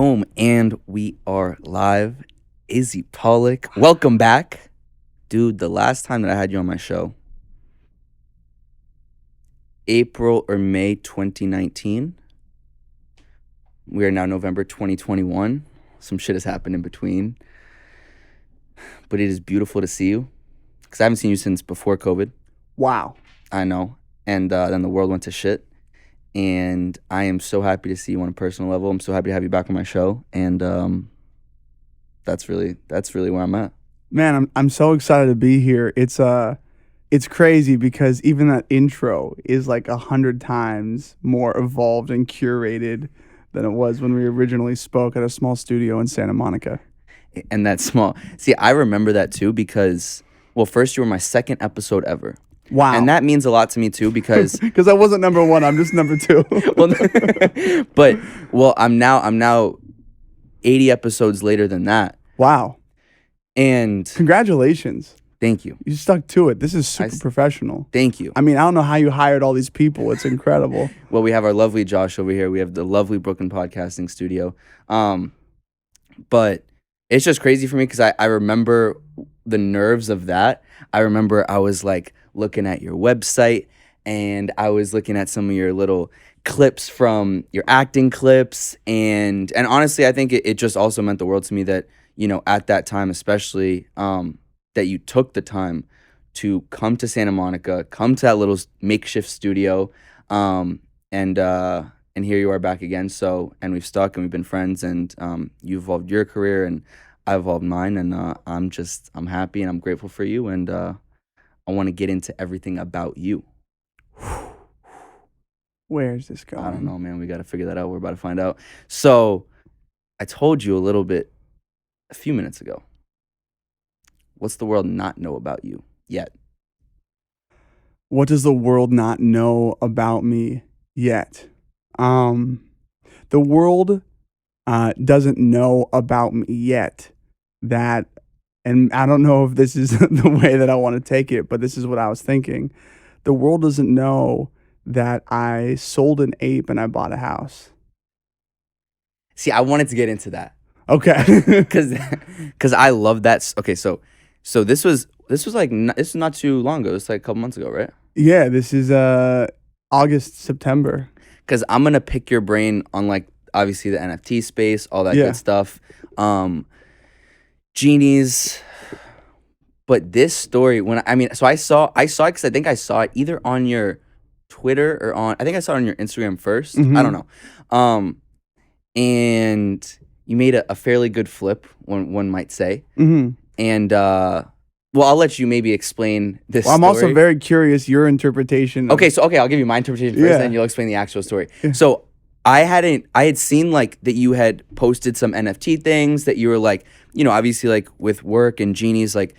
Boom, and we are live. Izzy Pollak, welcome back. Dude, the last time that I had you on my show, April or May 2019. We are now November 2021. Some shit has happened in between. But it is beautiful to see you. Because I haven't seen you since before COVID. Wow. I know. And then the world went to shit. And I am so happy to see you on a personal level. I'm so happy to have you back on my show. And that's really where I'm at. Man, I'm so excited to be here. It's crazy because even that intro is like 100 times more evolved and curated than it was when we originally spoke at a small studio in Santa Monica. And that small. See, I remember that too because, well, first you were my second episode ever. Wow. And that means a lot to me too because because I wasn't number one, I'm just number two. I'm now 80 episodes later than that. Wow. And congratulations. Thank you. You stuck to it. This is super professional. Thank you. I mean, I don't know how you hired all these people. It's incredible. Well, we have our lovely Josh over here. We have the lovely Brooklyn Podcasting Studio. But it's just crazy for me because I remember the nerves of that. I remember I was like looking at your website and I was looking at some of your little clips from your acting clips. And honestly, I think it just also meant the world to me that, you know, at that time, especially, that you took the time to come to Santa Monica, come to that little makeshift studio, and here you are back again. So, and we've stuck and we've been friends, and you've evolved your career and I've evolved mine, and I'm happy and I'm grateful for you, and I want to get into everything about you. Where's this going? I don't know, man. We got to figure that out. We're about to find out. So, I told you a little bit a few minutes ago. What's the world not know about you yet? What does the world not know about me yet? The world doesn't know about me yet that, and I don't know if this is the way that I want to take it, but this is what I was thinking. The world doesn't know that I sold an ape and I bought a house. See, I wanted to get into that. Okay. Because I love that. Okay, so this was not too long ago. It's like a couple months ago, right? Yeah, this is August, September. Because I'm gonna pick your brain on like obviously the NFT space, all that good stuff, Genies. But this story, I saw it because I think I saw it either on your Twitter or I think I saw it on your Instagram first. Mm-hmm. I don't know. And you made a fairly good flip, one might say. Mm-hmm. And well, I'll let you maybe explain this story. I'm also very curious your interpretation. Okay, I'll give you my interpretation first, and then you'll explain the actual story. Yeah. So I had seen like that you had posted some NFT things that you were like, you know, obviously like with work and Genies, like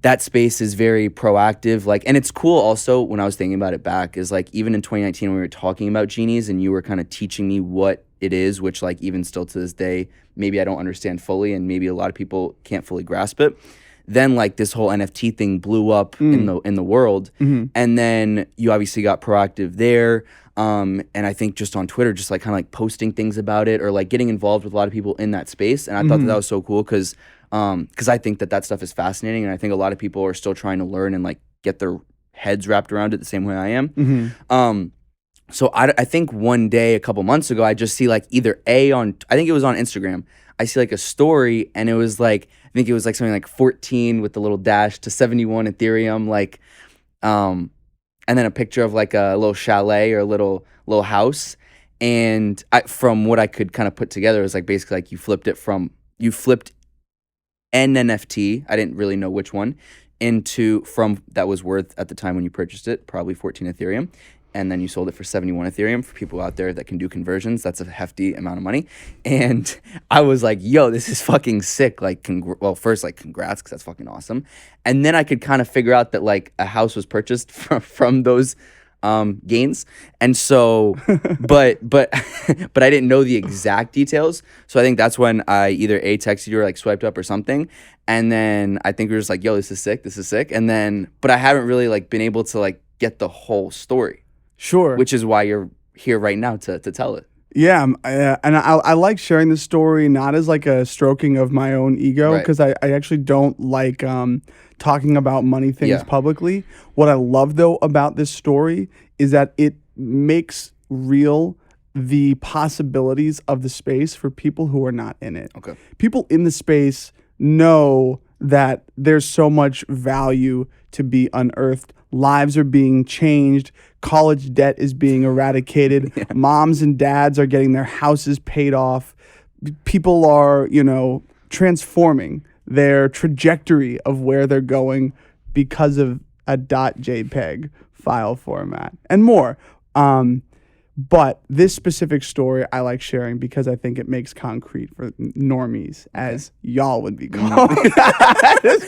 that space is very proactive. Like, and it's cool also when I was thinking about it back is like even in 2019 when we were talking about Genies and you were kind of teaching me what it is, which like even still to this day, maybe I don't understand fully and maybe a lot of people can't fully grasp it. Then like this whole NFT thing blew up in the world. Mm-hmm. And then you obviously got proactive there. And I think just on Twitter, just like kind of like posting things about it or like getting involved with a lot of people in that space. And I thought that was so cool because I think that stuff is fascinating. And I think a lot of people are still trying to learn and like get their heads wrapped around it the same way I am. Mm-hmm. So I think one day a couple months ago, I just see like I think it was on Instagram. I see like a story and it was like, I think it was like something like 14 with the little dash to 71 Ethereum, like, and then a picture of like a little chalet or a little house. And from what I could kind of put together, it was like basically like you flipped an NFT, I didn't really know which one, from that was worth at the time when you purchased it, probably 14 Ethereum. And then you sold it for 71 Ethereum for people out there that can do conversions. That's a hefty amount of money. And I was like, yo, this is fucking sick. Like, first, like, congrats, because that's fucking awesome. And then I could kind of figure out that, like, a house was purchased from those gains. And so, but I didn't know the exact details. So I think that's when I either texted you or, like, swiped up or something. And then I think we were just like, yo, this is sick. And then, but I haven't really, like, been able to, like, get the whole story. Sure. Which is why you're here right now to tell it. Yeah, and I like sharing this story not as like a stroking of my own ego, Right. because I actually don't like talking about money things Yeah. publicly. What I love though about this story is that it makes real the possibilities of the space for people who are not in it. Okay. People in the space know that there's so much value to be unearthed. Lives are being changed. College debt is being eradicated. Yeah. Moms and dads are getting their houses paid off. People are, transforming their trajectory of where they're going because of a .jpeg file format and more. But this specific story I like sharing because I think it makes concrete for normies, as y'all would be called.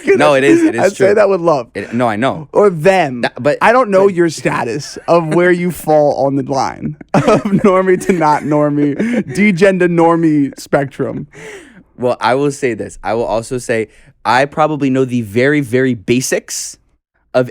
No, it is I true. say that with love. No, I know. Or them. But I don't know your status of where you fall on the line of normie to not normie, degender normie spectrum. Well, I will say this. I will also say I probably know the very, very basics of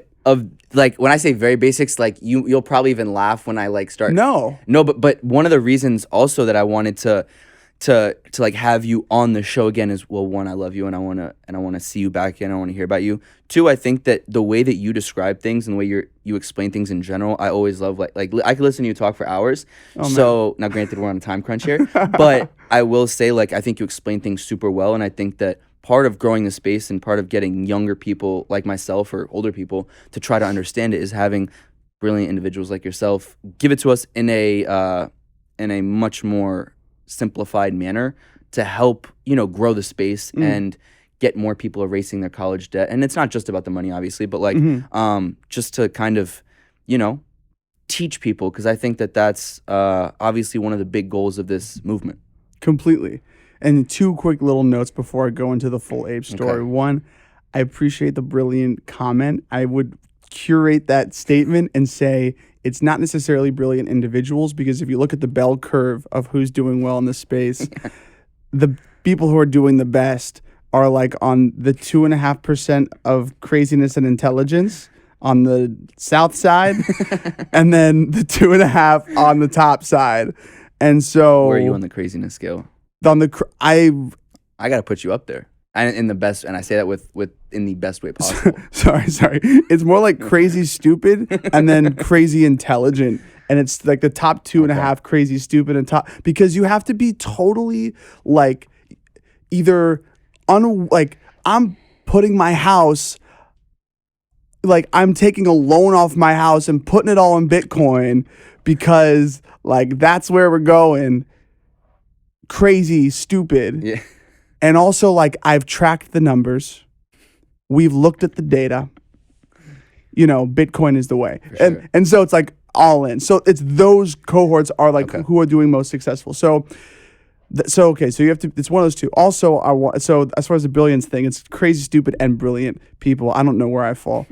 like when I say very basics, like you'll probably even laugh when I like start. No, but one of the reasons also that I wanted to like have you on the show again is, well, one, I love you and I want to see you back and I want to hear about you. Two, I think that the way that you describe things and the way you explain things in general, I always love like I could listen to you talk for hours. So now granted we're on a time crunch here, but I will say like I think you explain things super well, and I think that part of growing the space and part of getting younger people like myself or older people to try to understand it is having brilliant individuals like yourself give it to us in a much more simplified manner to help grow the space and get more people erasing their college debt. And it's not just about the money, obviously, but like just to kind of teach people, because I think that that's obviously one of the big goals of this movement. Completely. And two quick little notes before I go into the full Ape story. Okay. One, I appreciate the brilliant comment. I would curate that statement and say it's not necessarily brilliant individuals, because if you look at the bell curve of who's doing well in this space, the people who are doing the best are like on the 2.5% of craziness and intelligence on the south side, and then the 2.5 on the top side. And so, Where are you on the craziness scale? I gotta put you up there, and in the best, and I say that with in the best way possible. sorry, it's more like crazy stupid and then crazy intelligent, and it's like the top 2.5 crazy stupid and top, because you have to be totally like either like I'm putting my house, like I'm taking a loan off my house and putting it all in Bitcoin because like that's where we're going. Crazy, stupid. Yeah. And also, like, I've tracked the numbers. We've looked at the data. Bitcoin is the way. Sure. And so it's like all in. So it's those cohorts are like who are doing most successful. So you have to, it's one of those two. Also, so as far as the billions thing, it's crazy, stupid, and brilliant people. I don't know where I fall.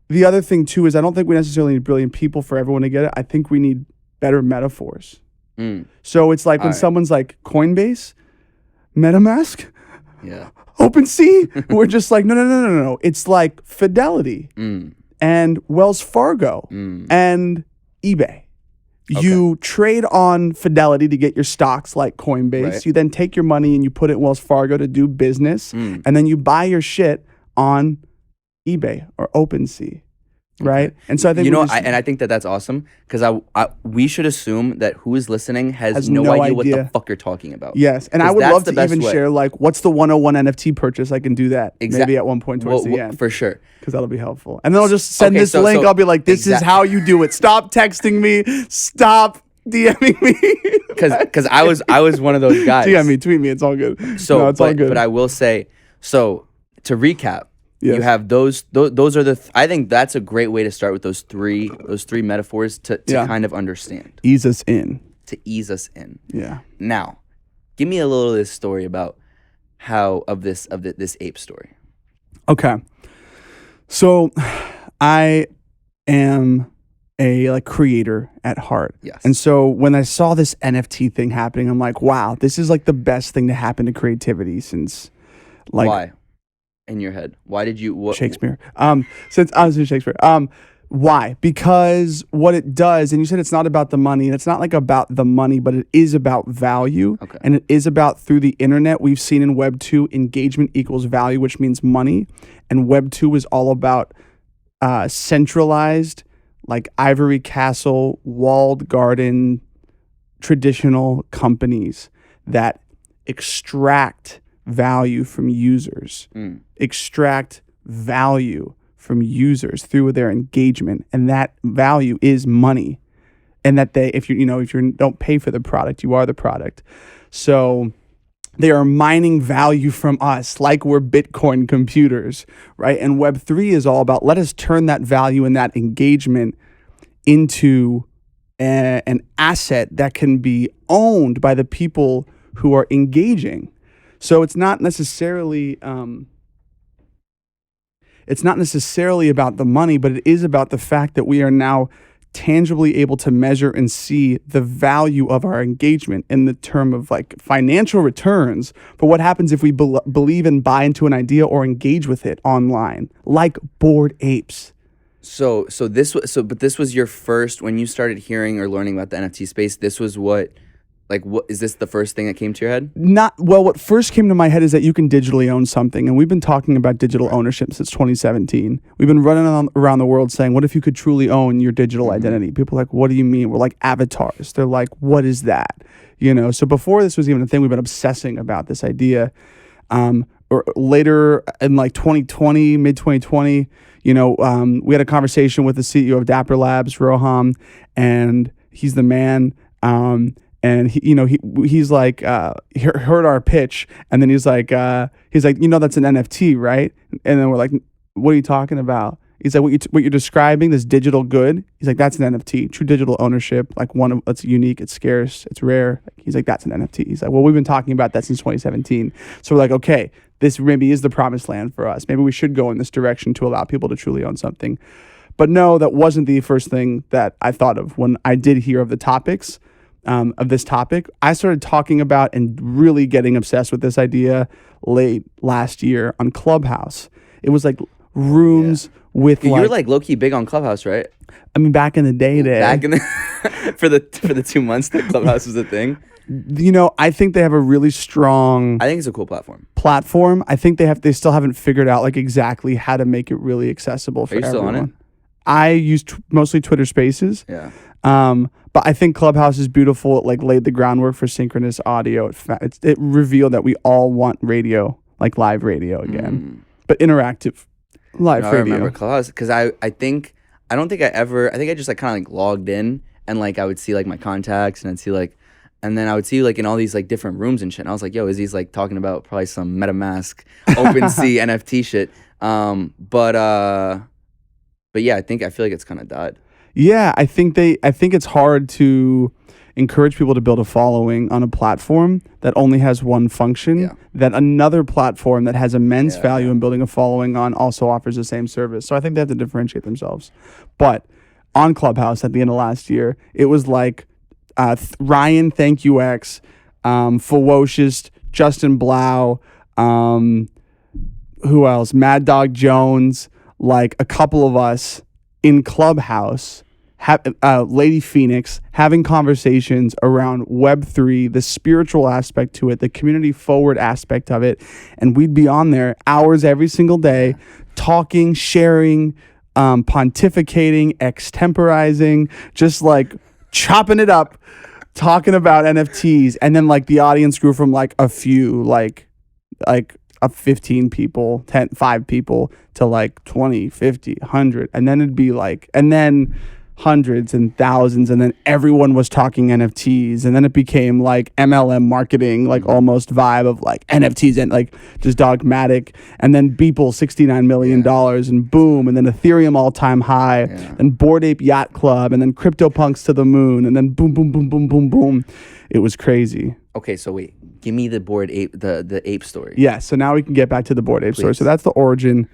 The other thing too is I don't think we necessarily need brilliant people for everyone to get it. I think we need better metaphors. So it's like when someone's like Coinbase, MetaMask, OpenSea, we're just like, no. It's like Fidelity and Wells Fargo and eBay. You trade on Fidelity to get your stocks like Coinbase. Right. You then take your money and you put it in Wells Fargo to do business. And then you buy your shit on eBay or OpenSea. Right. Okay. And so I think, and I think that that's awesome, because we should assume that who is listening has no idea what the fuck you're talking about. Yes. And I would love to even share like, what's the 101 NFT purchase? I can do that maybe at one point towards the end. For sure. Because that'll be helpful. And then I'll just send this link. I'll be like, this is how you do it. Stop texting me. Stop DMing me. Because I was one of those guys. DM me, tweet me. It's all good. So, it's all good. But I will say, so to recap, you have those are the I think that's a great way to start with those three metaphors to kind of understand. Ease us in. To ease us in. Yeah. Now, give me a little of this story about this ape story. Okay. So I am a creator at heart. Yes. And so when I saw this NFT thing happening, I'm like, wow, this is like the best thing to happen to creativity since why? In your head, why did you Shakespeare? Since I was in Shakespeare. Why? Because what it does, and you said it's not about the money, and it's not like about the money, but it is about value. Okay. And it is about, through the internet, we've seen in Web 2, engagement equals value, which means money. And Web 2 is all about centralized, like ivory castle, walled garden, traditional companies that extract value from users, extract value from users through their engagement, and that value is money. And that if you don't pay for the product, you are the product. So they are mining value from us like we're Bitcoin computers, right? And Web3 is all about, let us turn that value and that engagement into an asset that can be owned by the people who are engaging. So it's not necessarily about the money, but it is about the fact that we are now tangibly able to measure and see the value of our engagement in the term of like financial returns for what happens if we believe and buy into an idea or engage with it online, like Bored Apes. But this was your first, when you started hearing or learning about the NFT space, this was what is this the first thing that came to your head? What first came to my head is that you can digitally own something. And we've been talking about digital ownership since 2017. We've been running around the world saying, what if you could truly own your digital identity? People are like, what do you mean? We're like avatars. They're like, what is that? So before this was even a thing, we've been obsessing about this idea. Or later in like 2020, mid 2020, we had a conversation with the CEO of Dapper Labs, Roham, and he's the man. And he's like, he heard our pitch, and then he's like, that's an NFT, right? And then we're like, what are you talking about? He's like, what you're describing, this digital good. He's like, that's an NFT, true digital ownership, like one that's unique, it's scarce, it's rare. He's like, that's an NFT. He's like, well, we've been talking about that since 2017. So we're like, okay, this maybe is the promised land for us. Maybe we should go in this direction to allow people to truly own something. But no, that wasn't the first thing that I thought of when I did hear of the topics. Of this topic, I started talking about and really getting obsessed with this idea late last year on Clubhouse. It was like rooms with you were like low-key big on Clubhouse, right? I mean, back in the day. Back in the for the 2 months that Clubhouse was a thing. I think they have a really strong. I think it's a cool platform. I think they still haven't figured out like exactly how to make it really accessible for everyone. Are you still on it? I use mostly Twitter Spaces. Yeah. But I think Clubhouse is beautiful. It like laid the groundwork for synchronous audio. It revealed that we all want radio, like live radio again, but interactive live radio. I remember Clubhouse because I think I just like kind of like logged in and like I would see like my contacts and I'd see like, and then I would see like in all these like different rooms and shit. And I was like, yo, Izzy's like talking about probably some MetaMask, OpenSea NFT shit. But yeah, I feel like it's kind of died. Yeah, I think it's hard to encourage people to build a following on a platform that only has one function, that another platform that has immense value in building a following on also offers the same service. So I think they have to differentiate themselves. But on Clubhouse at the end of last year, it was like Ryan, Thank You X, Ferocious, Justin Blau, who else? Mad Dog Jones, like a couple of us in Clubhouse, Lady Phoenix, having conversations around Web3, the spiritual aspect to it, the community forward aspect of it. And we'd be on there hours every single day, talking, sharing, pontificating, extemporizing, just like chopping it up, talking about NFTs. And then like the audience grew from like a few, like 15 people, 5 people to like 20, 50, 100. And then it'd be like, and then hundreds and thousands. And then everyone was talking NFTs. And then it became like MLM marketing, like almost vibe of like NFTs and like just dogmatic. And then Beeple, $69 million and boom. And then Ethereum all-time high. And Bored Ape Yacht Club. And then CryptoPunks to the moon. And then boom, boom, boom, boom, boom, boom. It was crazy. Okay, so wait, give me the Bored Ape, the Ape Story. Yeah, so now we can get back to the Bored Ape Story. So that's the origin.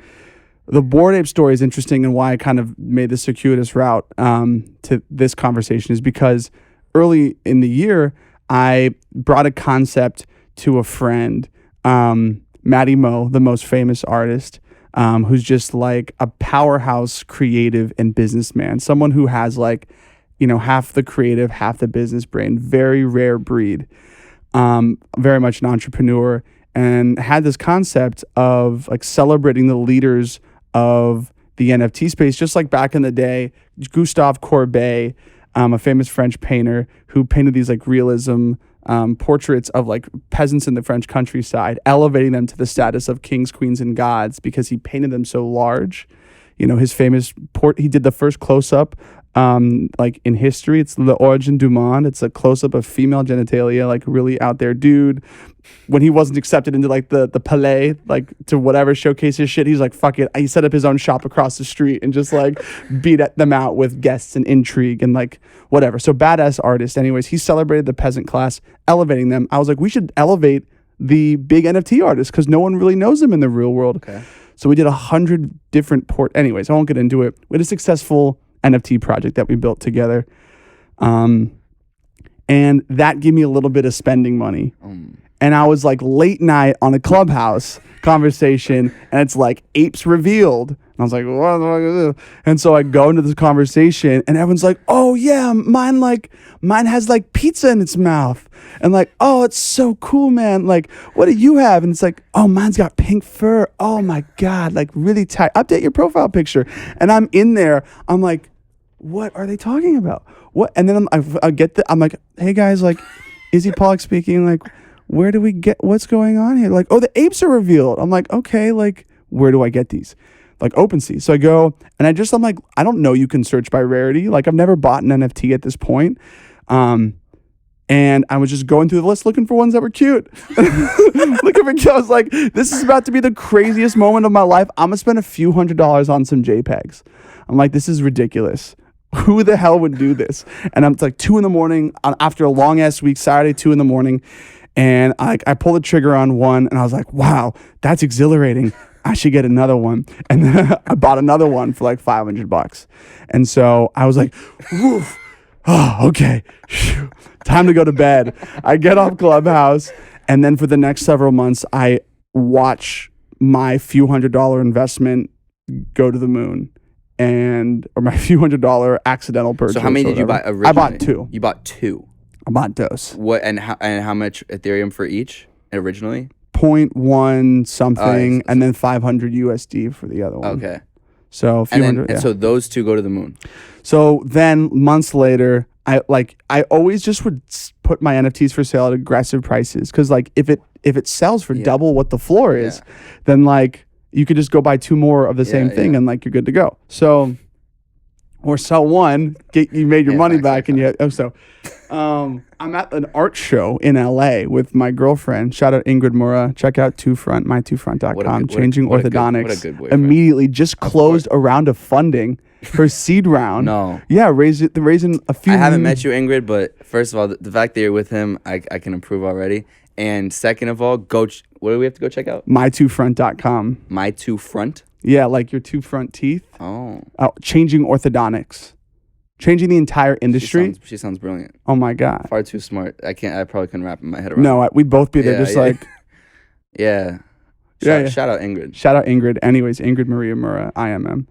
The Bored Ape Story is interesting, and why I kind of made the circuitous route to this conversation is because early in the year, I brought a concept to a friend, Matty Mo, the most famous artist, who's just like a powerhouse creative and businessman. Someone who has like, half the creative, half the business brain. Very rare breed. Very much an entrepreneur, and had this concept of like celebrating the leaders of the NFT space, just like back in the day. Gustave Courbet, a famous French painter who painted these like realism portraits of like peasants in the French countryside, elevating them to the status of kings, queens, and gods because he painted them so large. His famous he did the first close-up like in history. It's the Origin du Monde. It's a close-up of female genitalia, like really out there dude. When he wasn't accepted into like the Palais, like to whatever showcase his shit, he's like, fuck it. He set up his own shop across the street and just like beat them out with guests and intrigue and like whatever. So badass artist. Anyways, he celebrated the peasant class, elevating them. I was like, we should elevate the big NFT artists because no one really knows them in the real world. Okay. So we did 100 different anyways, I won't get into it. We had a successful NFT project that we built together. And that gave me a little bit of spending money. And I was like late night on a Clubhouse conversation, and it's like apes revealed. And I was like, what the fuck is this? And so I go into this conversation, and everyone's like, oh yeah, mine has like pizza in its mouth. And like, oh, it's so cool, man. Like, what do you have? And it's like, oh, mine's got pink fur. Oh my God, like really tight. Update your profile picture. And I'm in there. I'm like, what are they talking about? What? And then I'm like, hey guys, like, Izzy Pollak speaking, like, where do we get, what's going on here? Like, oh, the apes are revealed. I'm like, okay, like, where do I get these? Like OpenSea. So I go, and I'm like, I don't know you can search by rarity. Like, I've never bought an NFT at this point. And I was just going through the list looking for ones that were cute. I was like, this is about to be the craziest moment of my life. I'm going to spend a few $100s on some JPEGs. I'm like, this is ridiculous. Who the hell would do this? And I'm like 2 a.m. after a long ass week, Saturday, 2 a.m. And I pulled the trigger on one, and I was like, wow, that's exhilarating. I should get another one. And then I bought another one for like $500. And so I was like, woof. Oh, okay. Phew. Time to go to bed. I get off Clubhouse, and then for the next several months, I watch my few $100 investment go to the moon. Or my few $100 accidental purchase. So how many did you buy originally? I bought 2. You bought 2. I bought those. What and how much Ethereum for each originally? 0.1 something, and then 500 USD for the other one. Okay. So a few hundred. And so those 2 go to the moon. So then months later, I always just would put my NFTs for sale at aggressive prices because like if it sells for double what the floor is, then like you could just go buy 2 more of the same thing and like you're good to go. So, or sell one, you made your money back, and I'm at an art show in LA with my girlfriend. Shout out Ingrid Mura. Check out my2front.com. Changing orthodontics. What a good boyfriend. Immediately just closed a round of funding for seed round. No. Yeah, raising a few. I haven't met you, Ingrid, but first of all, the fact that you're with him, I can approve already. And second of all, what do we have to go check out? My2front.com. My2front? Yeah, like your 2 front teeth. Oh. Changing orthodontics. Changing the entire industry. She sounds brilliant. Oh my God. Far too smart. I probably couldn't wrap my head around. No, we'd both be there like. Yeah. Shout out Ingrid. Shout out Ingrid. Anyways, Ingrid Maria Mura, IMM.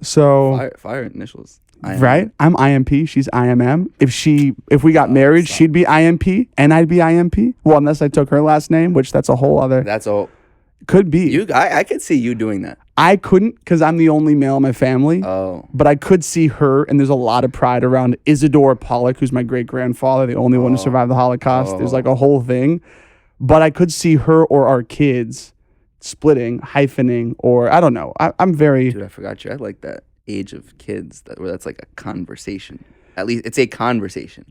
So. Fire initials. IMM. Right? I'm IMP. She's IMM. If we got married, she'd be IMP and I'd be IMP. Well, unless I took her last name, which that's a whole other. That's all. Could be. I could see you doing that. I couldn't because I'm the only male in my family. Oh. But I could see her, and there's a lot of pride around Izzy Pollak, who's my great-grandfather, the only one to survive the Holocaust. There's like a whole thing. But I could see her or our kids splitting, hyphening, or I don't know. I'm very... Dude, I forgot you. I like that age of kids where that's like a conversation. At least it's a conversation.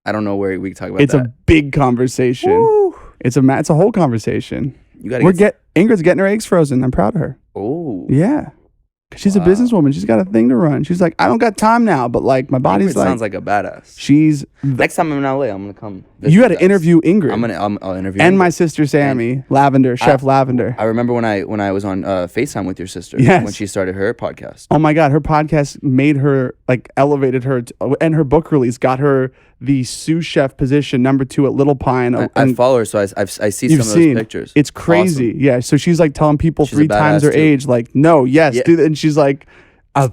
I don't know where we can talk about It's a big conversation. Woo. It's a whole conversation. You gotta Ingrid's getting her eggs frozen. I'm proud of her. Oh. Yeah. She's a businesswoman. She's got a thing to run. She's like, I don't got time now, but like my body's Ingrid sounds like a badass. Next time I'm in LA, I'm gonna come. You got to interview Ingrid. I'll interview. And Ingrid. My sister Sammy, Lavender, Chef Lavender. I remember when I was on FaceTime with your sister. Yes. When she started her podcast. Oh my God, her podcast made her like elevated her, and her book release got her the sous chef position, #2 at Little Pine. I follow her, so I see some of those pictures. It's crazy. Awesome. Yeah. So she's like telling people she's 3 times her age, like, no, yes, do that. And she's like a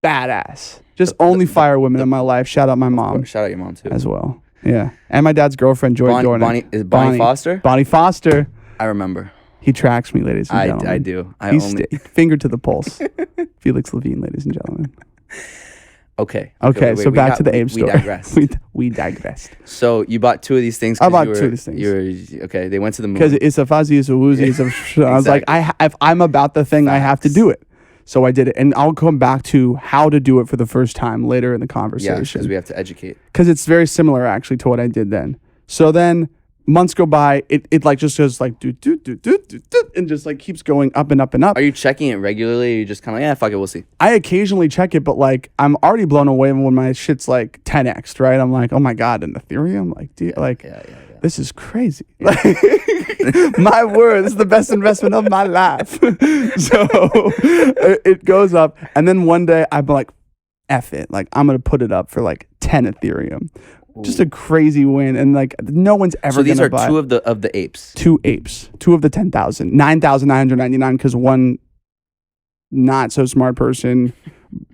badass. Just only fire women in my life. Shout out my mom. Shout out your mom too. As well. Yeah. And my dad's girlfriend, Joy Dornan. Bonnie Foster? Bonnie Foster. I remember. He tracks me, ladies and gentlemen. I do. Finger to the pulse. Felix Levine, ladies and gentlemen. Okay. So back to the Ape Story. We digressed. we digressed. So you bought 2 of these things. I bought 2 of these things. Okay. They went to the movie. Because it's a fuzzy, it's a woozy, it's a. Exactly. I was like, if I'm about the thing, I have to do it. So I did it, and I'll come back to how to do it for the first time later in the conversation. Yeah, because we have to educate. Because it's very similar actually to what I did then. So then months go by, it like just goes like do, and just like keeps going up and up and up. Are you checking it regularly? Or you just kind of like, yeah, fuck it, we'll see. I occasionally check it, but like I'm already blown away when my shit's like 10x, right? I'm like, oh my God, in Ethereum, like, this is crazy. Like, my word, this is the best investment of my life. So it goes up, and then one day I'm like, F it, like I'm gonna put it up for like 10 Ethereum. Just a crazy win, and like no one's ever. So these gonna are buy 2 of the apes. 2 apes, 2 of the 10,000, 9,999, because one not so smart person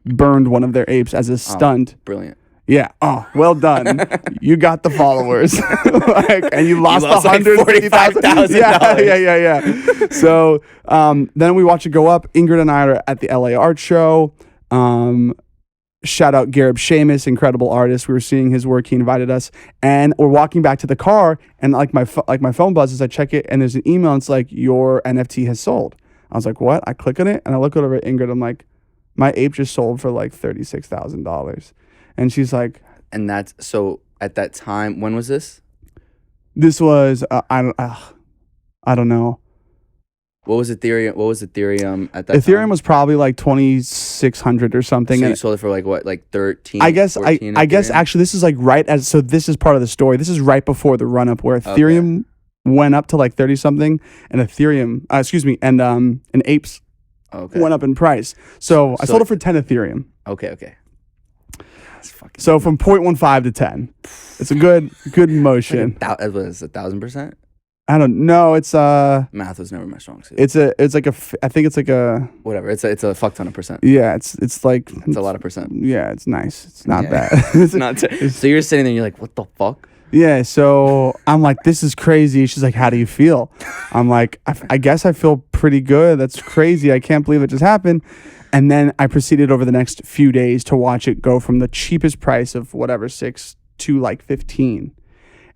burned one of their apes as a stunt. Brilliant. Yeah. Oh, well done. You got the followers, and you lost like $45,000. Yeah. So then we watch it go up. Ingrid and I are at the LA Art Show. Shout out Gareb Seamus, incredible artist. We were seeing his work. He invited us, and we're walking back to the car, and like my phone buzzes. I check it, and there's an email. And it's like, your NFT has sold. I was like, what? I click on it, and I look over at Ingrid. I'm like, my ape just sold for like $36,000, and she's like, and that's so at that time. When was this? This was I don't know. What was Ethereum at that time? Ethereum was probably like 2,600 or something. So you sold it for like what, like 13? I guess actually this is like this is part of the story. This is right before the run up where Ethereum went up to like 30 something, and and apes went up in price. So I sold it for 10 Ethereum. Okay. So from 0.15 to 10. It's a good motion. What is it, 1,000%? I don't know. It's math was never my strong suit. I think it's like a whatever. It's a fuck ton of percent. Yeah, it's like it's a lot of percent. Yeah, it's nice. It's not bad. It's not. So you're sitting there, and you're like, what the fuck? Yeah. So I'm like, this is crazy. She's like, how do you feel? I'm like, I guess I feel pretty good. That's crazy. I can't believe it just happened. And then I proceeded over the next few days to watch it go from the cheapest price of whatever 6 to like 15.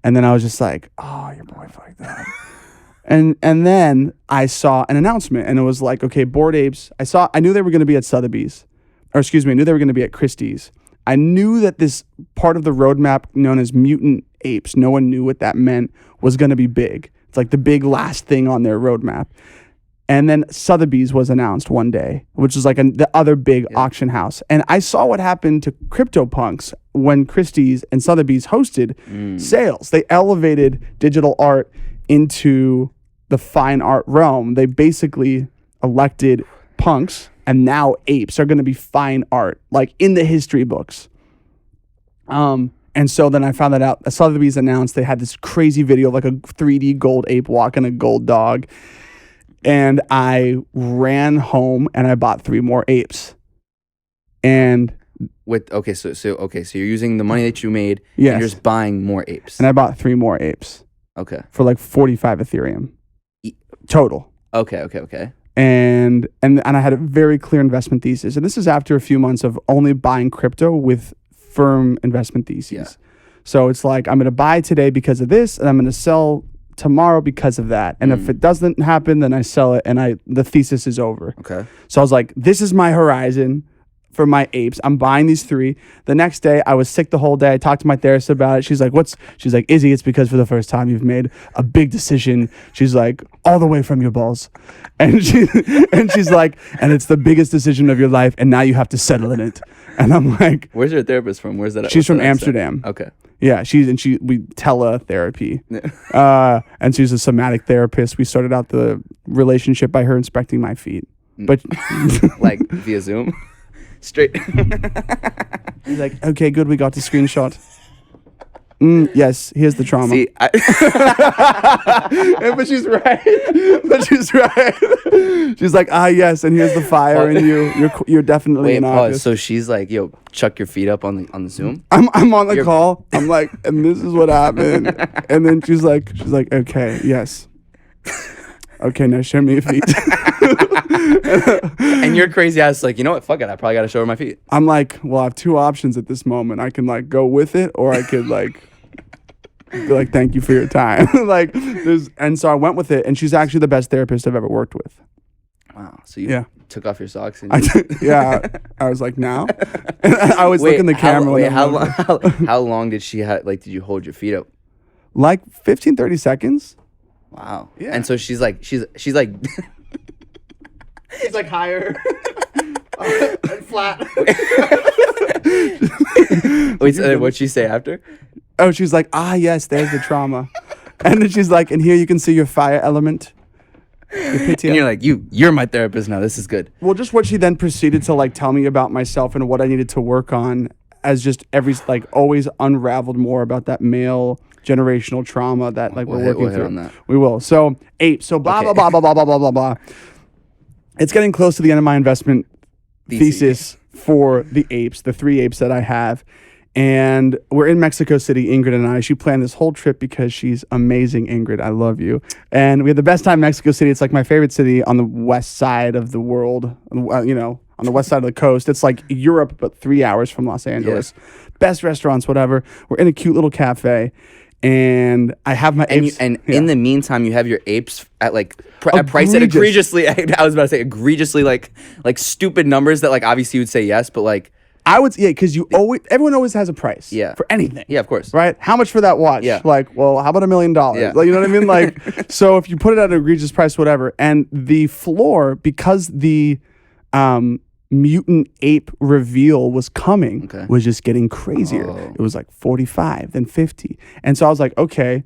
And then I was just like, oh, your boy fucked up. and then I saw an announcement, and it was like, okay, Bored Apes. I knew they were going to be at Sotheby's. I knew they were going to be at Christie's. I knew that this part of the roadmap known as mutant apes, no one knew what that meant, was going to be big. It's like the big last thing on their roadmap. And then Sotheby's was announced one day, which is like the other big auction house. And I saw what happened to CryptoPunks when Christie's and Sotheby's hosted sales. They elevated digital art into the fine art realm. They basically elected punks, and now apes are going to be fine art, like in the history books. And so then I found that out. Sotheby's announced they had this crazy video of like a 3D gold ape walking a gold dog. And I ran home and I bought 3 more apes. And so you're using the money that you made, and you're just buying more apes. And I bought 3 more apes. Okay. For like 45 Ethereum total. Okay. And I had a very clear investment thesis. And this is after a few months of only buying crypto with firm investment theses. Yeah. So it's like, I'm going to buy today because of this, and I'm going to sell tomorrow because of that. And if it doesn't happen, then I sell it, and the thesis is over. Okay. So I was like, this is my horizon for my apes. I'm buying these 3. The next day, I was sick the whole day. I talked to my therapist about it. She's like, Izzy, it's because for the first time you've made a big decision. She's like, all the way from your balls. And she's like, and it's the biggest decision of your life, and now you have to settle in it. And I'm like, where's your therapist from? Where's that? She's from Amsterdam. Okay. Yeah, we teletherapy. And she's a somatic therapist. We started out the relationship by her inspecting my feet. But like via Zoom? Straight. He's like, okay, good, we got the screenshot. Yes, here's the trauma. See, but she's right. She's like, yes, and here's the fire in you. You're definitely wait, an pause. artist. So she's like, yo, chuck your feet up on the Zoom. I'm on the call. I'm like, and this is what happened. And then she's like, okay, yes. Okay, now show me your feet. And you're crazy ass like, you know what? Fuck it. I probably got to show her my feet. I'm like, well, I have two options at this moment. I can like go with it, or I could like be like, thank you for your time. And so I went with it, and she's actually the best therapist I've ever worked with. Wow. So you took off your socks and I was like, now. And I was looking at the camera. How long did she did you hold your feet up? Like 15, 30 seconds. Wow. Yeah. And so she's like she's like He's like higher and flat. Wait, so what'd she say after? Oh, she's like, yes, there's the trauma. And then she's like, and here you can see your fire element. And you're like, you're my therapist now. This is good. Well, just what she then proceeded to like tell me about myself and what I needed to work on, as just always unraveled more about that male generational trauma that we're working through. On that. We will. So ape. So blah blah blah blah blah blah blah blah blah. It's getting close to the end of my investment thesis for the apes, the 3 apes that I have. And we're in Mexico City, Ingrid and I. She planned this whole trip because she's amazing, Ingrid. I love you. And we had the best time in Mexico City. It's like my favorite city on the west side of the world, on the west side of the coast. It's like Europe, but 3 hours from Los Angeles. Yeah. Best restaurants, whatever. We're in a cute little cafe. And I have my apes. In the meantime, you have your apes at a price that egregiously, I was about to say egregiously like stupid numbers that obviously you would say yes, but I would, because everyone always has a price for anything. Yeah, of course. Right? How much for that watch? Yeah. Well, how about $1 million? Yeah. You know what I mean? So if you put it at an egregious price, whatever. And the floor, because the mutant ape reveal was coming, was just getting crazier. Oh. It was like 45, then 50. And so I was like, okay,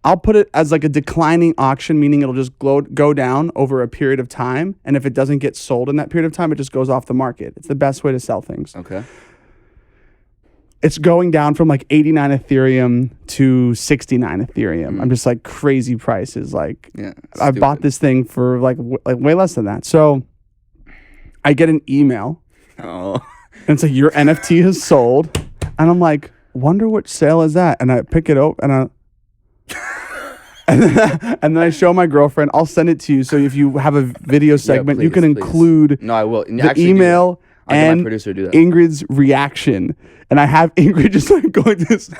I'll put it as a declining auction, meaning it'll just go down over a period of time. And if it doesn't get sold in that period of time, it just goes off the market. It's the best way to sell things. Okay. It's going down from 89 Ethereum to 69 Ethereum. I'm just crazy prices. I bought this thing for way less than that. So I get an email. Oh. And it's your NFT is sold. And I'm like, wonder what sale is that? And I pick it up and and then I show my girlfriend. I'll send it to you. So if you have a video segment, you can include I will. The email and my producer do that. Ingrid's reaction. And I have Ingrid just going this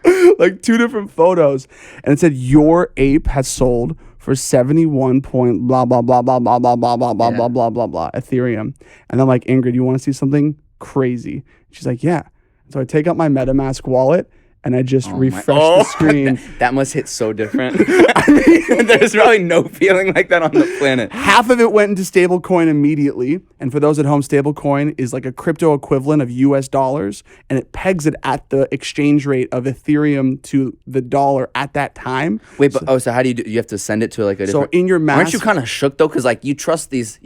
2 different photos. And it said, your ape has sold for 71 point blah blah blah blah blah blah blah blah blah blah blah blah blah Ethereum. And I'm like, Ingrid, you want to see something crazy? She's like, yeah. So I take out my MetaMask wallet and I just refresh the screen. That must hit so different. I mean, there's probably no feeling like that on the planet. Half of it went into stablecoin immediately. And for those at home, stablecoin is a crypto equivalent of US dollars. And it pegs it at the exchange rate of Ethereum to the dollar at that time. Wait, so how do you do? You have to send it to a different... So in your mask... Aren't you kind of shook though? Because you trust the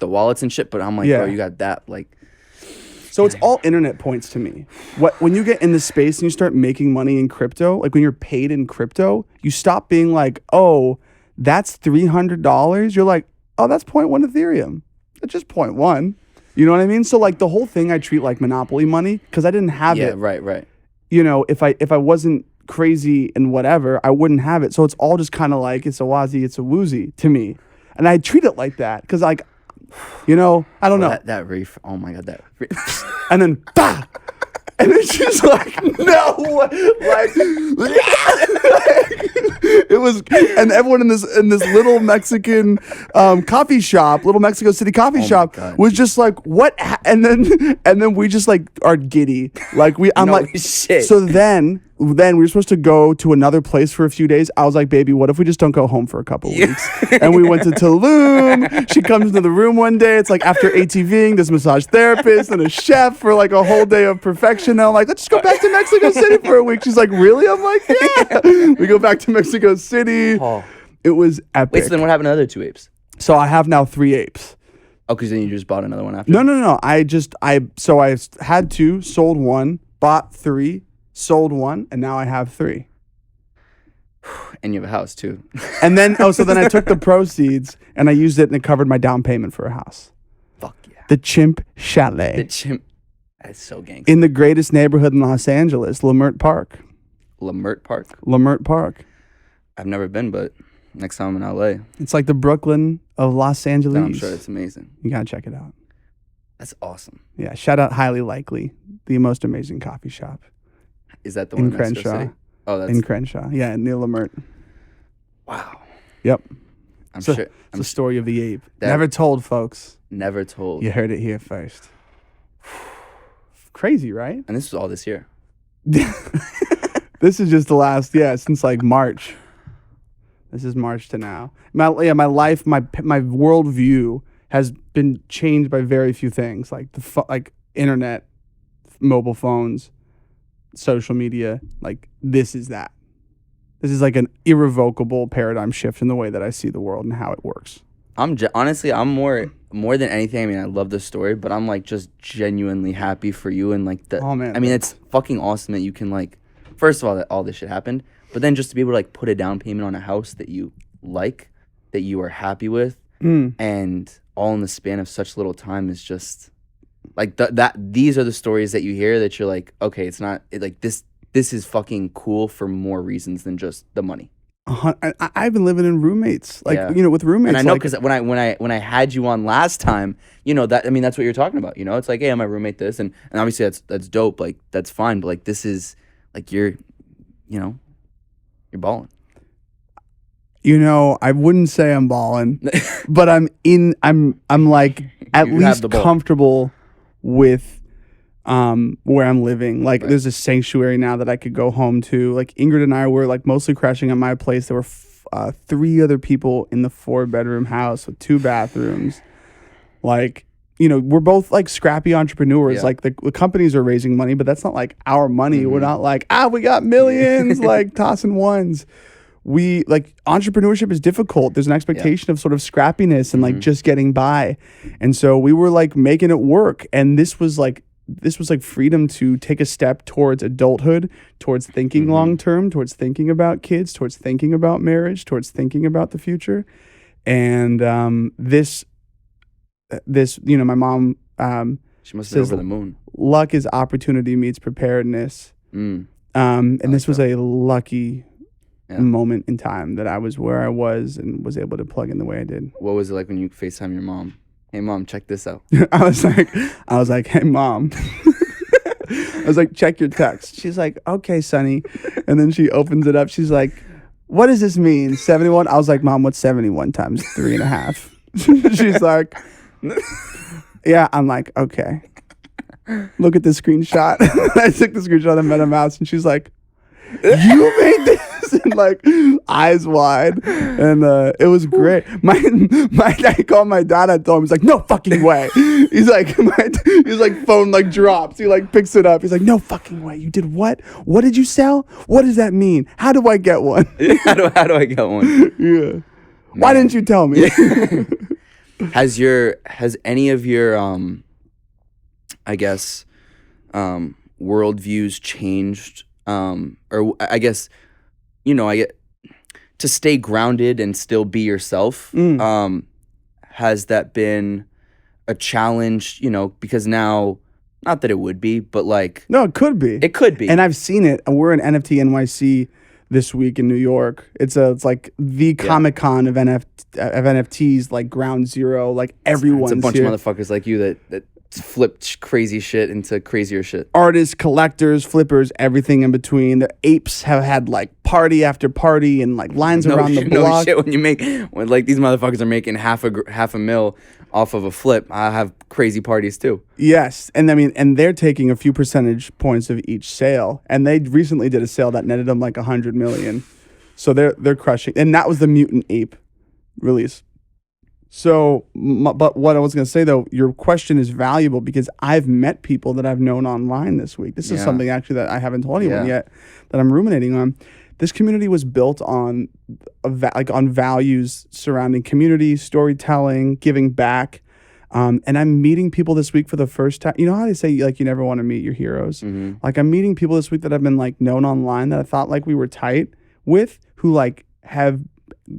wallets and shit. But I'm bro, you got that So it's all internet points to me. When you get in this space and you start making money in crypto, when you're paid in crypto, you stop being oh, that's $300. You're like, oh, that's 0.1 Ethereum. It's just 0.1. You know what I mean? So the whole thing I treat like monopoly money because I didn't have it. Yeah, right. If I wasn't crazy and whatever, I wouldn't have it. So it's all just kind of it's a wazi, it's a woozy to me. And I treat it like that because I don't know. That reef. Oh my God, that reef. And then, bah! And then she's like, no, it was, and everyone in this little Mexican coffee shop, little Mexico City coffee shop, was just what? And then we just are giddy, I'm shit. So then then we were supposed to go to another place for a few days. I was like, baby, what if we just don't go home for a couple weeks? And we went to Tulum. She comes into the room one day. It's like after ATVing, this massage therapist and a chef for like a whole day of perfection. And I'm like, let's just go back to Mexico City for a week. She's like, really? I'm like, yeah. We go back to Mexico City. Oh. It was epic. Wait, so then what happened to the other 2 apes? So I have now 3 apes. Oh, because then you just bought another one after? No. I had 2, sold 1, bought 3, sold 1, and now I have 3. And you have a house too. And then, so then I took the proceeds and I used it and it covered my down payment for a house. Fuck yeah. The Chimp Chalet. The Chimp. That's so gangsta. In the greatest neighborhood in Los Angeles, Lamert Park. Lamert Park? Lamert Park. I've never been, but next time I'm in LA. It's like the Brooklyn of Los Angeles. No, I'm sure it's amazing. You gotta check it out. That's awesome. Yeah, shout out Highly Likely, the most amazing coffee shop. Is that the in one in Mexico Crenshaw? City? Oh, that's in Crenshaw. Yeah, near Lamert. Wow. Yep. I'm sure. It's the story of the ape. That- Never told, folks. Never told. You heard it here first. Crazy, right? And this was all this year. This is just the last, since like March. This is March to now. My life, my worldview has been changed by very few things, like like internet, mobile phones, social media. Like this is that. This is like an irrevocable paradigm shift in the way that I see the world and how it works. Honestly, I'm more than anything. I mean, I love this story, but I'm like just genuinely happy for you and like the. Oh man! I mean, it's fucking awesome that you can like. First of all, that all this shit happened, but then just to be able to like put a down payment on a house that you like, that you are happy with, and all in the span of such little time is just like these are the stories that you hear that you're like, okay, it's not like this. This is fucking cool for more reasons than just the money. I've been living in roommates, with roommates. And I know because when I had you on last time, that I mean that's what you're talking about. It's like, hey, I'm my roommate this, and obviously that's dope. Like that's fine, but like this is like you're balling. I wouldn't say I'm balling, but I'm like at least comfortable with where I'm living. Like there's a sanctuary now that I could go home to. Like Ingrid and I were like mostly crashing at my place. There were 3 other people in the 4-bedroom house with 2 bathrooms. Like, we're both like scrappy entrepreneurs. Yeah. Like the companies are raising money, but that's not like our money. Mm-hmm. We're not like, we got millions, like tossing ones. We like entrepreneurship is difficult. There's an expectation of sort of scrappiness and like just getting by. And so we were like making it work. And this was like freedom to take a step towards adulthood, towards thinking long term, towards thinking about kids, towards thinking about marriage, towards thinking about the future. And this, my mom she must have been over the moon. Luck is opportunity meets preparedness. And this was a lucky moment in time that I was where I was and was able to plug in the way I did. What was it like when you FaceTime your mom? Hey mom, check this out. I was like, hey mom. I was like, check your text. She's like, okay, Sonny. And then she opens it up. She's like, what does this mean? 71? I was like, Mom, what's 71 times 3.5? She's like, yeah. I'm like, okay. Look at this screenshot. I took the screenshot of MetaMouse and she's like, you made this? And like eyes wide. And it was great. My dad called my dad. I told him, he's like, no fucking way. He's like, phone like drops. He like picks it up. He's like, no fucking way. You did what? What did you sell? What does that mean? How do I get one? How do I get one? Yeah. Man. Why didn't you tell me? Has any of your I guess worldviews changed? Or I guess, I get to stay grounded and still be yourself. Has that been a challenge, because now, not that it would be, but like. No, it could be. It could be. And I've seen it. We're in NFT NYC this week in New York. It's like the Comic-Con of NFTs, like ground zero, like everyone's It's a bunch here. of motherfuckers like you that flipped crazy shit into crazier shit. Artists, collectors, flippers, everything in between. The apes have had like party after party and like lines around the block. No shit when like these motherfuckers are making half a mil off of a flip, I have crazy parties too. Yes, and I mean, and they're taking a few percentage points of each sale, and they recently did a sale that netted them like 100 million. So they're crushing, and that was the Mutant Ape release. So, but what I was going to say though, your question is valuable because I've met people that I've known online this week. This is something actually that I haven't told anyone yet that I'm ruminating on. This community was built on on values surrounding community, storytelling, giving back. And I'm meeting people this week for the first time. You know how they say like you never want to meet your heroes? Mm-hmm. Like I'm meeting people this week that I've been like known online that I thought like we were tight with, who like have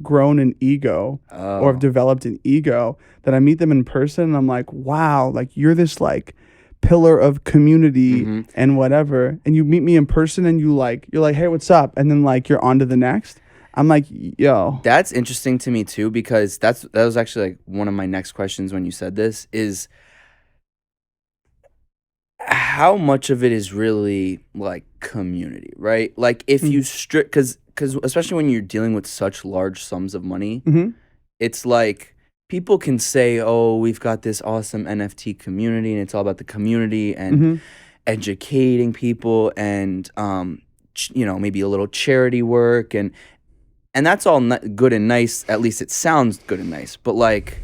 grown an ego or have developed an ego, that I meet them in person and I'm like, wow, like you're this like pillar of community and whatever. And you meet me in person and you're like, hey, what's up? And then like you're on to the next. I'm like, yo. That's interesting to me too, because that was actually like one of my next questions when you said this is how much of it is really like community, right? Like if you because especially when you're dealing with such large sums of money, it's like people can say, oh, we've got this awesome NFT community and it's all about the community and educating people and, maybe a little charity work and that's all good and nice. At least it sounds good and nice. But like,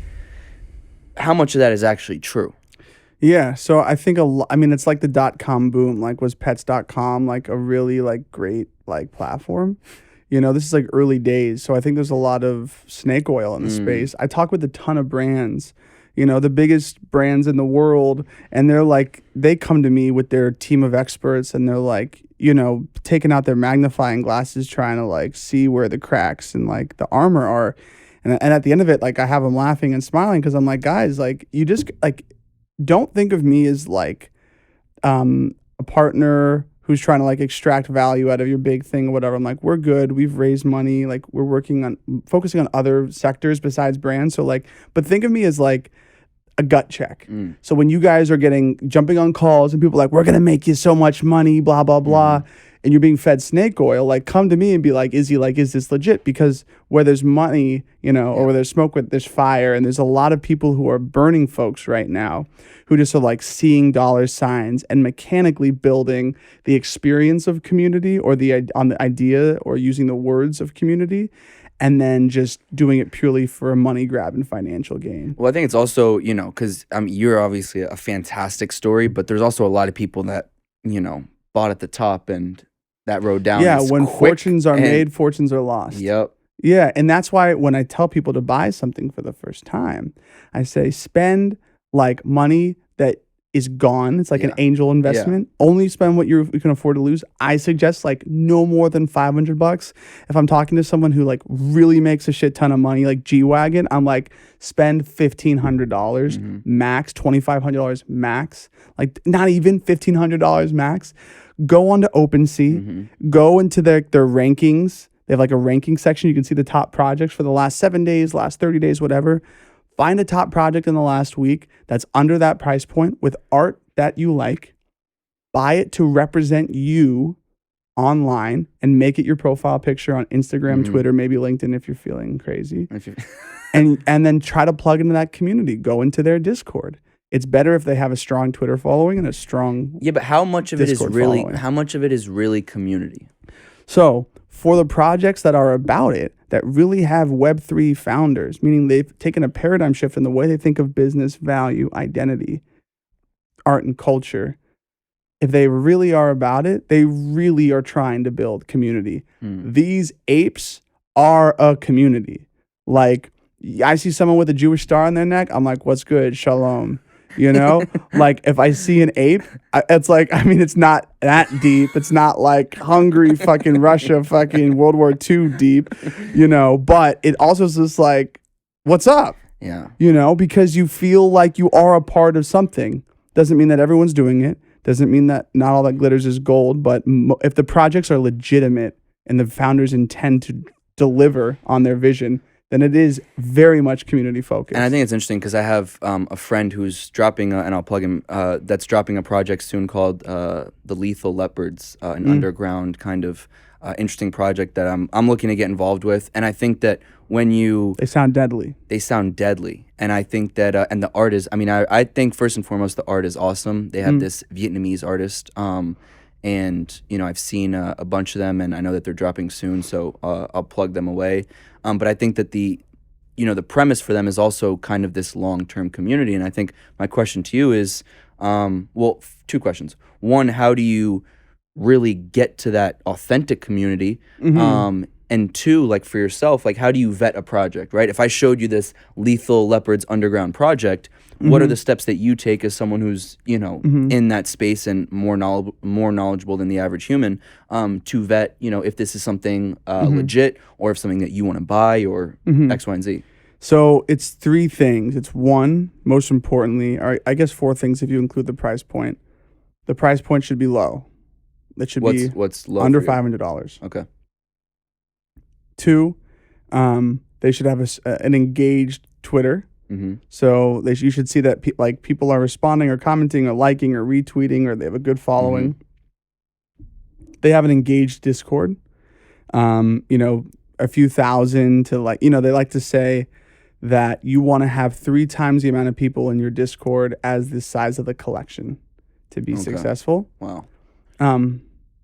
how much of that is actually true? Yeah. So I think it's like the .com boom. Like was pets.com like a really like great like platform? This is like early days. So I think there's a lot of snake oil in the space. I talk with a ton of brands, the biggest brands in the world. And they're like, they come to me with their team of experts and they're like, taking out their magnifying glasses, trying to like see where the cracks and like the armor are. And at the end of it, like I have them laughing and smiling because I'm like, guys, like you just like, don't think of me as like a partner who's trying to like extract value out of your big thing or whatever. I'm like, we're good. We've raised money. Like we're focusing on other sectors besides brands. So like, but think of me as like a gut check. So when you guys are jumping on calls and people are like, we're going to make you so much money, blah, blah, blah. And you're being fed snake oil, like come to me and be like, Izzy, like, is this legit? Because where there's money, or where there's smoke, there's fire. And there's a lot of people who are burning folks right now who just are like seeing dollar signs and mechanically building the experience of community or on the idea or using the words of community. And then just doing it purely for a money grab and financial gain. Well, I think it's also, because you're obviously a fantastic story, but there's also a lot of people that, bought at the top and that road down. Yeah, when fortunes are made, fortunes are lost. Yep. Yeah, and that's why when I tell people to buy something for the first time, I say spend like money that is gone. It's like an angel investment. Only spend what you can afford to lose. I suggest like no more than $500. If I'm talking to someone who like really makes a shit ton of money, like G-Wagon, I'm like spend $1,500 max, $2,500 max, like not even $1,500 max. Go onto OpenSea, go into their rankings. They have like a ranking section. You can see the top projects for the last 7 days, last 30 days, whatever. Find a top project in the last week that's under that price point with art that you like. Buy it to represent you online and make it your profile picture on Instagram, Twitter, maybe LinkedIn if you're feeling crazy. and then try to plug into that community. Go into their Discord. It's better if they have a strong Twitter following and a strong but how much of Discord it is really community? So for the projects that are about it, that really have Web3 founders, meaning they've taken a paradigm shift in the way they think of business, value, identity, art, and culture. If they really are about it, they really are trying to build community. These apes are a community. Like, I see someone with a Jewish star on their neck, I'm like, what's good? Shalom. Like if I see an ape, it's like, it's not that deep. It's not like Hungary, fucking Russia, fucking World War II deep, but it also is just like, what's up? Yeah. Because you feel like you are a part of something. Doesn't mean that everyone's doing it. Doesn't mean that not all that glitters is gold, but if the projects are legitimate and the founders intend to deliver on their vision, then it is very much community focused. And I think it's interesting because I have a friend who's dropping, and I'll plug him, that's dropping a project soon called The Lethal Leopards, an underground kind of interesting project that I'm looking to get involved with. And I think that when they sound deadly. And I think that, and the art is, I mean, I think first and foremost, the art is awesome. They have this Vietnamese artist, and, you know, I've seen a bunch of them, and I know that they're dropping soon, so I'll plug them away. But I think that the premise for them is also kind of this long-term community. And I think my question to you is, two questions. One, how do you really get to that authentic community? And two, like for yourself, like how do you vet a project, right? If I showed you this Lethal Leopards underground project, what are the steps that you take as someone who's, you know, in that space and more knowledgeable than the average human, to vet, you know, if this is something legit or if something that you want to buy or X, Y, and Z? So it's 3 things. It's one, most importantly, or I guess 4 things if you include the price point. The price point should be low. It should be what's low under $500. Okay. 2, they should have an engaged Twitter. So you should see that people are responding or commenting or liking or retweeting, or they have a good following. They have an engaged Discord. You know, a few thousand to they like to say that you want to have 3 times the amount of people in your Discord as the size of the collection to be successful. Wow.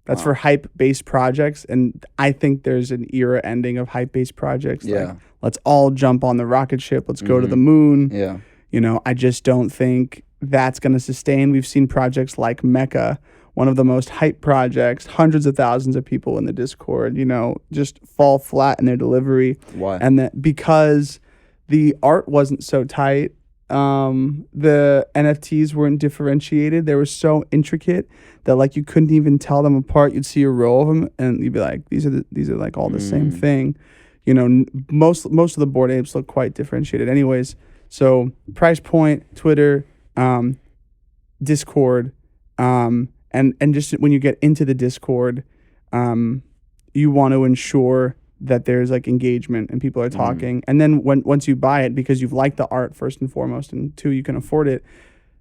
That's for hype-based projects, and I think there's an era ending of hype-based projects. Yeah. Like, let's all jump on the rocket ship. Let's go to the moon. Yeah. You know, I just don't think that's going to sustain. We've seen projects like Mecca, one of the most hype projects, hundreds of thousands of people in the Discord, you know, just fall flat in their delivery. Why? And that because the art wasn't so tight, the NFTs weren't differentiated. They were so intricate that like you couldn't even tell them apart. You'd see a row of them and you'd be like, these are like all the same thing. You know, most of the Bored Apes look quite differentiated anyways. So price point, Twitter, Discord, and just when you get into the Discord, you want to ensure that there's like engagement and people are talking. And then once you buy it, because you've liked the art first and foremost, and 2, you can afford it,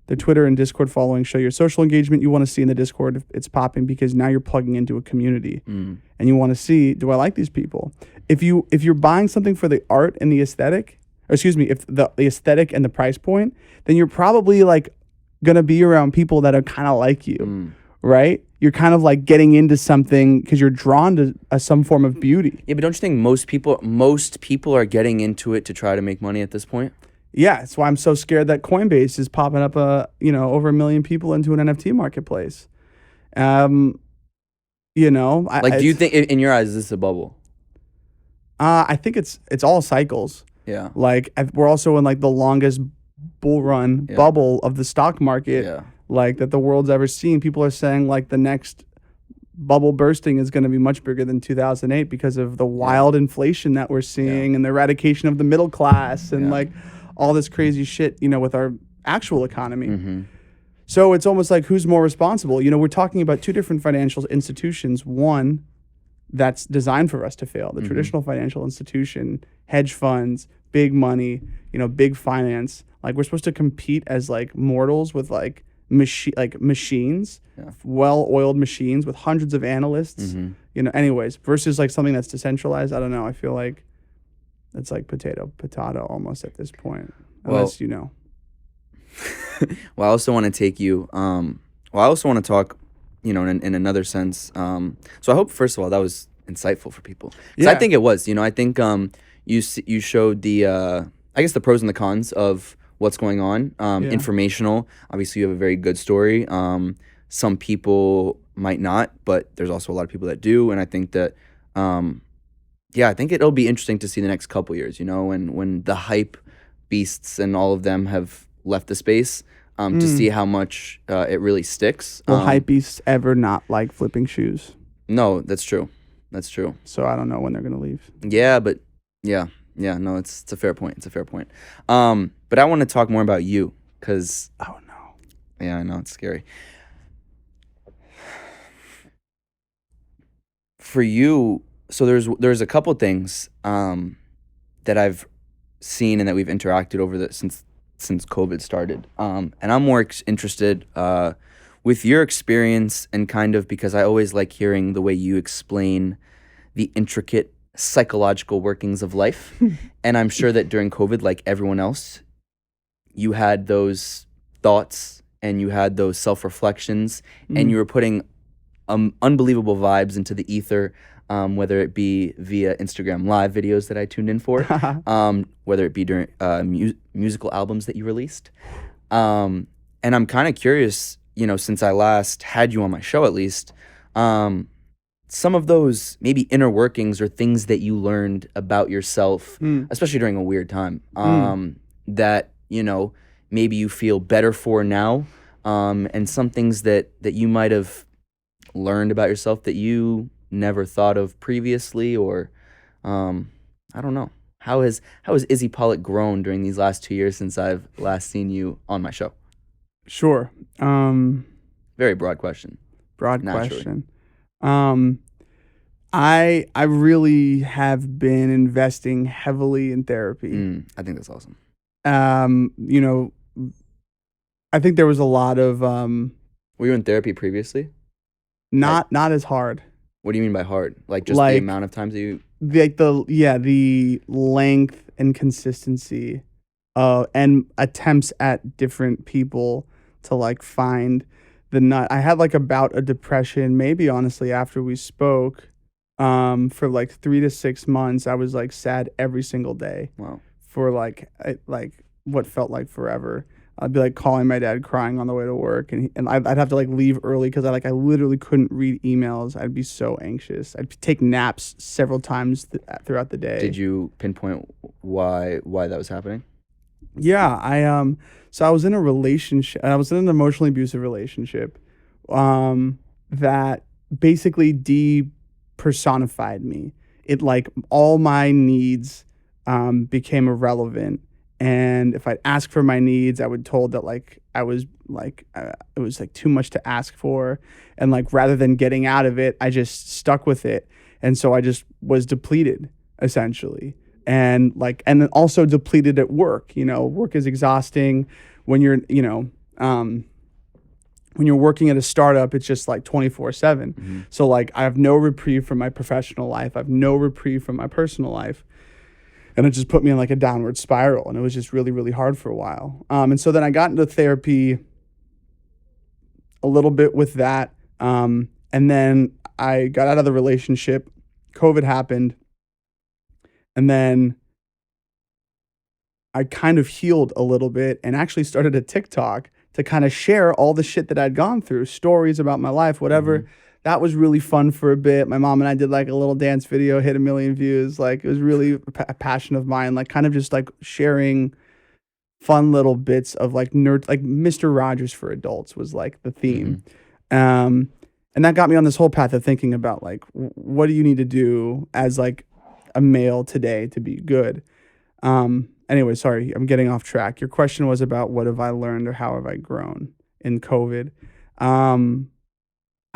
the Twitter and Discord following show your social engagement. You want to see in the Discord if it's popping, because now you're plugging into a community and you want to see, do I like these people? If you're buying something for the art and the aesthetic, or excuse me, if the aesthetic and the price point, then you're probably like going to be around people that are kind of like you, right? You're kind of like getting into something because you're drawn to some form of beauty. Yeah, but don't you think most people are getting into it to try to make money at this point? Yeah, that's why I'm so scared that Coinbase is popping up over 1 million people into an NFT marketplace. You know, do you think in your eyes is this a bubble? I think it's all cycles. Yeah. Like we're also in like the longest bull run bubble of the stock market, like that the world's ever seen. People are saying like the next bubble bursting is going to be much bigger than 2008 because of the wild inflation that we're seeing and the eradication of the middle class and like all this crazy shit, you know, with our actual economy. So it's almost like who's more responsible? You know, we're talking about 2 different financial institutions. One that's designed for us to fail, the traditional financial institution, hedge funds, big money, you know, big finance. Like we're supposed to compete as like mortals with like machines, well-oiled machines with hundreds of analysts, you know, anyways, versus like something that's decentralized. I don't know. I feel like it's like potato almost at this point, unless you know. Well, I also want to take you, I also want to talk, you know, in another sense. So I hope, first of all, that was insightful for people. Because I think it was, you know, I think you showed the, I guess the pros and the cons of what's going on, informational. Obviously, you have a very good story. Some people might not, but there's also a lot of people that do. And I think that, I think it'll be interesting to see the next couple years, you know, when the hype beasts and all of them have left the space, to see how much it really sticks. Will hype beasts ever not like flipping shoes? No, that's true. That's true. So I don't know when they're going to leave. Yeah, but no, it's a fair point. It's a fair point. But I want to talk more about you because... Oh, no. Yeah, I know. It's scary. For you, so there's a couple things. that I've seen and that we've interacted over since COVID started. And I'm more interested with your experience, and kind of because I always like hearing the way you explain the intricate psychological workings of life. And I'm sure that during COVID, like everyone else, you had those thoughts and you had those self-reflections, and you were putting unbelievable vibes into the ether, whether it be via Instagram live videos that I tuned in for, whether it be during musical albums that you released. And I'm kind of curious, since I last had you on my show, at least, some of those maybe inner workings or things that you learned about yourself, especially during a weird time, that, maybe you feel better for now, and some things that you might have learned about yourself that you never thought of previously, or I don't know. How has Izzy Pollak grown during these last 2 years since I've last seen you on my show? Sure. Very broad question. Question. I really have been investing heavily in therapy. I think that's awesome. I think there was a lot of Were you in therapy previously? Not as hard. What do you mean by hard? Like just the amount of times that you the length and consistency and attempts at different people to like find the nut. I had like a bout of depression, maybe honestly after we spoke, for like 3 to 6 months. I was like sad every single day. Wow. For like what felt like forever. I'd be like calling my dad, crying on the way to work, and I'd have to like leave early because I literally couldn't read emails. I'd be so anxious. I'd take naps several times throughout the day. Did you pinpoint why that was happening? Yeah, so I was in a relationship. I was in an emotionally abusive relationship, that basically depersonified me. It like all my needs became irrelevant. And if I'd ask for my needs, I would told that like I was like it was like too much to ask for, and like rather than getting out of it, I just stuck with it, and so I just was depleted essentially, and then also depleted at work. Work is exhausting when you're when you're working at a startup. It's just like 24/7. So like I have no reprieve from my professional life. I have no reprieve from my personal life. And it just put me in like a downward spiral, and it was just really, really hard for a while. And so then I got into therapy a little bit with that. And then I got out of the relationship. COVID happened. And then I kind of healed a little bit and actually started a TikTok to kind of share all the shit that I'd gone through, stories about my life, whatever. That was really fun for a bit. My mom and I did like a little dance video, hit 1 million views. Like it was really a passion of mine, like kind of just like sharing fun little bits of like nerd, like Mr. Rogers for adults was like the theme. And that got me on this whole path of thinking about like, what do you need to do as like a male today to be good? Anyway, sorry, I'm getting off track. Your question was about what have I learned or how have I grown in COVID?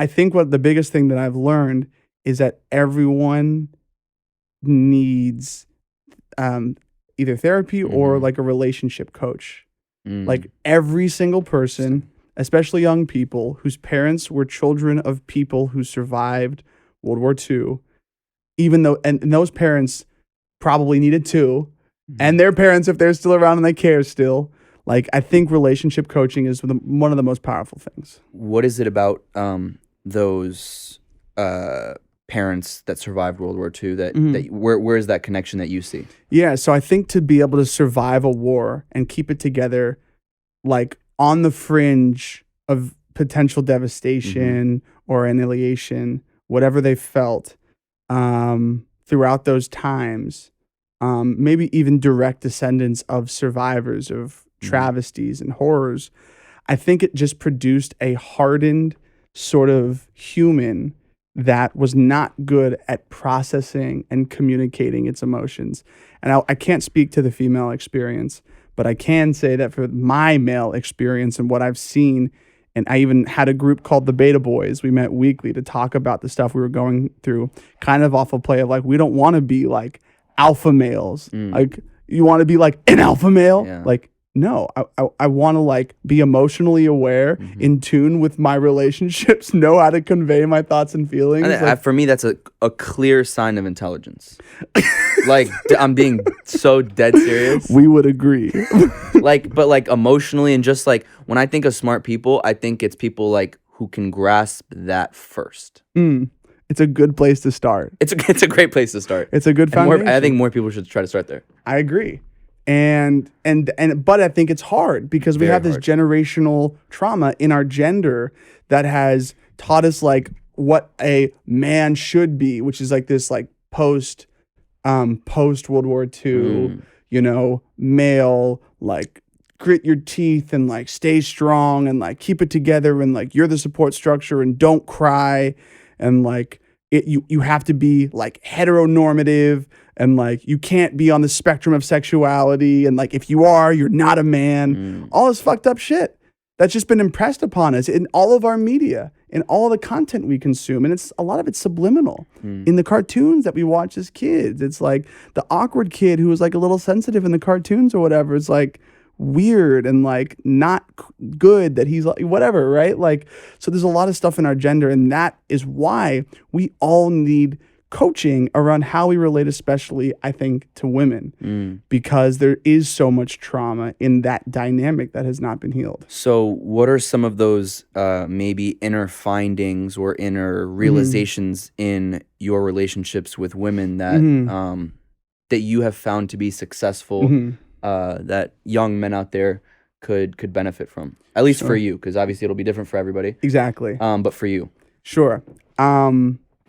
I think what the biggest thing that I've learned is that everyone needs either therapy or like a relationship coach. Like every single person, especially young people whose parents were children of people who survived World War II, even though, and those parents probably needed too, and their parents, if they're still around and they care still. Like, I think relationship coaching is one of the most powerful things. What is it about those parents that survived World War II that where is that connection that you see? Yeah, so I think to be able to survive a war and keep it together, like on the fringe of potential devastation or annihilation, whatever they felt throughout those times, maybe even direct descendants of survivors of travesties and horrors, I think it just produced a hardened sort of human that was not good at processing and communicating its emotions. And I can't speak to the female experience, but I can say that for my male experience and what I've seen, and I even had a group called the Beta Boys. We met weekly to talk about the stuff we were going through, kind of off a play of like, we don't want to be like alpha males. Like, you want to be like an alpha male? Yeah. Like, no, I want to like be emotionally aware, in tune with my relationships, know how to convey my thoughts and feelings. For me, that's a clear sign of intelligence. Like, I'm being so dead serious. We would agree. But like emotionally, and just like when I think of smart people, I think it's people like who can grasp that first. It's a good place to start. It's a great place to start. It's a good foundation. I think more people should try to start there. I agree. But I think it's hard because we have this generational trauma in our gender that has taught us like what a man should be, which is like this like post World War II, male, like grit your teeth and like stay strong and like keep it together and like you're the support structure and don't cry and like you have to be like heteronormative and like you can't be on the spectrum of sexuality and like if you are, you're not a man. All this fucked up shit that's just been impressed upon us in all of our media, in all the content we consume, and a lot of it's subliminal. In the cartoons that we watch as kids, it's like the awkward kid who was like a little sensitive in the cartoons or whatever. It's like weird and like not good that he's like whatever, right? Like, so there's a lot of stuff in our gender, and that is why we all need coaching around how we relate, especially I think to women, because there is so much trauma in that dynamic that has not been healed. So what are some of those maybe inner findings or inner realizations in your relationships with women that that you have found to be successful, that young men out there could benefit from, at least for you, because obviously it'll be different for everybody. Exactly. But for you. Sure.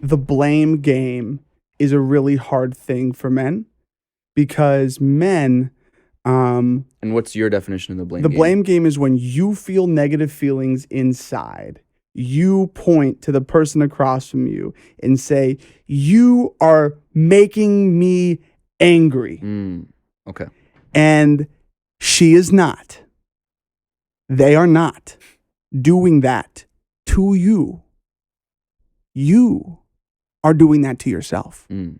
The blame game is a really hard thing for men because men... and what's your definition of the blame game? The blame game is when you feel negative feelings inside. You point to the person across from you and say, you are making me angry. Okay. And she is not. They are not doing that to you. You are doing that to yourself. And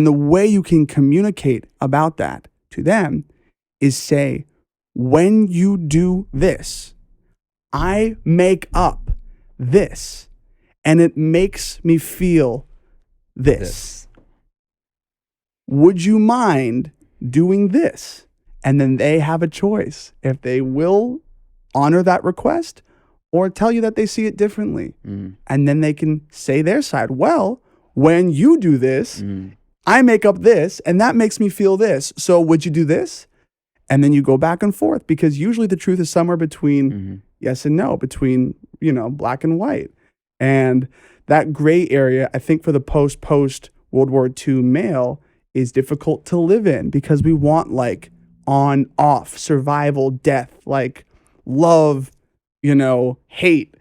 the way you can communicate about that to them is say, when you do this, I make up this, and it makes me feel this. Would you mind doing this? And then they have a choice if they will honor that request or tell you that they see it differently. And then they can say their side. Well, when you do this, I make up this, and that makes me feel this. So would you do this? And then you go back and forth, because usually the truth is somewhere between yes and no, between, black and white. And that gray area, I think for the post World War II male is difficult to live in, because we want like on, off, survival, death, like love, hate,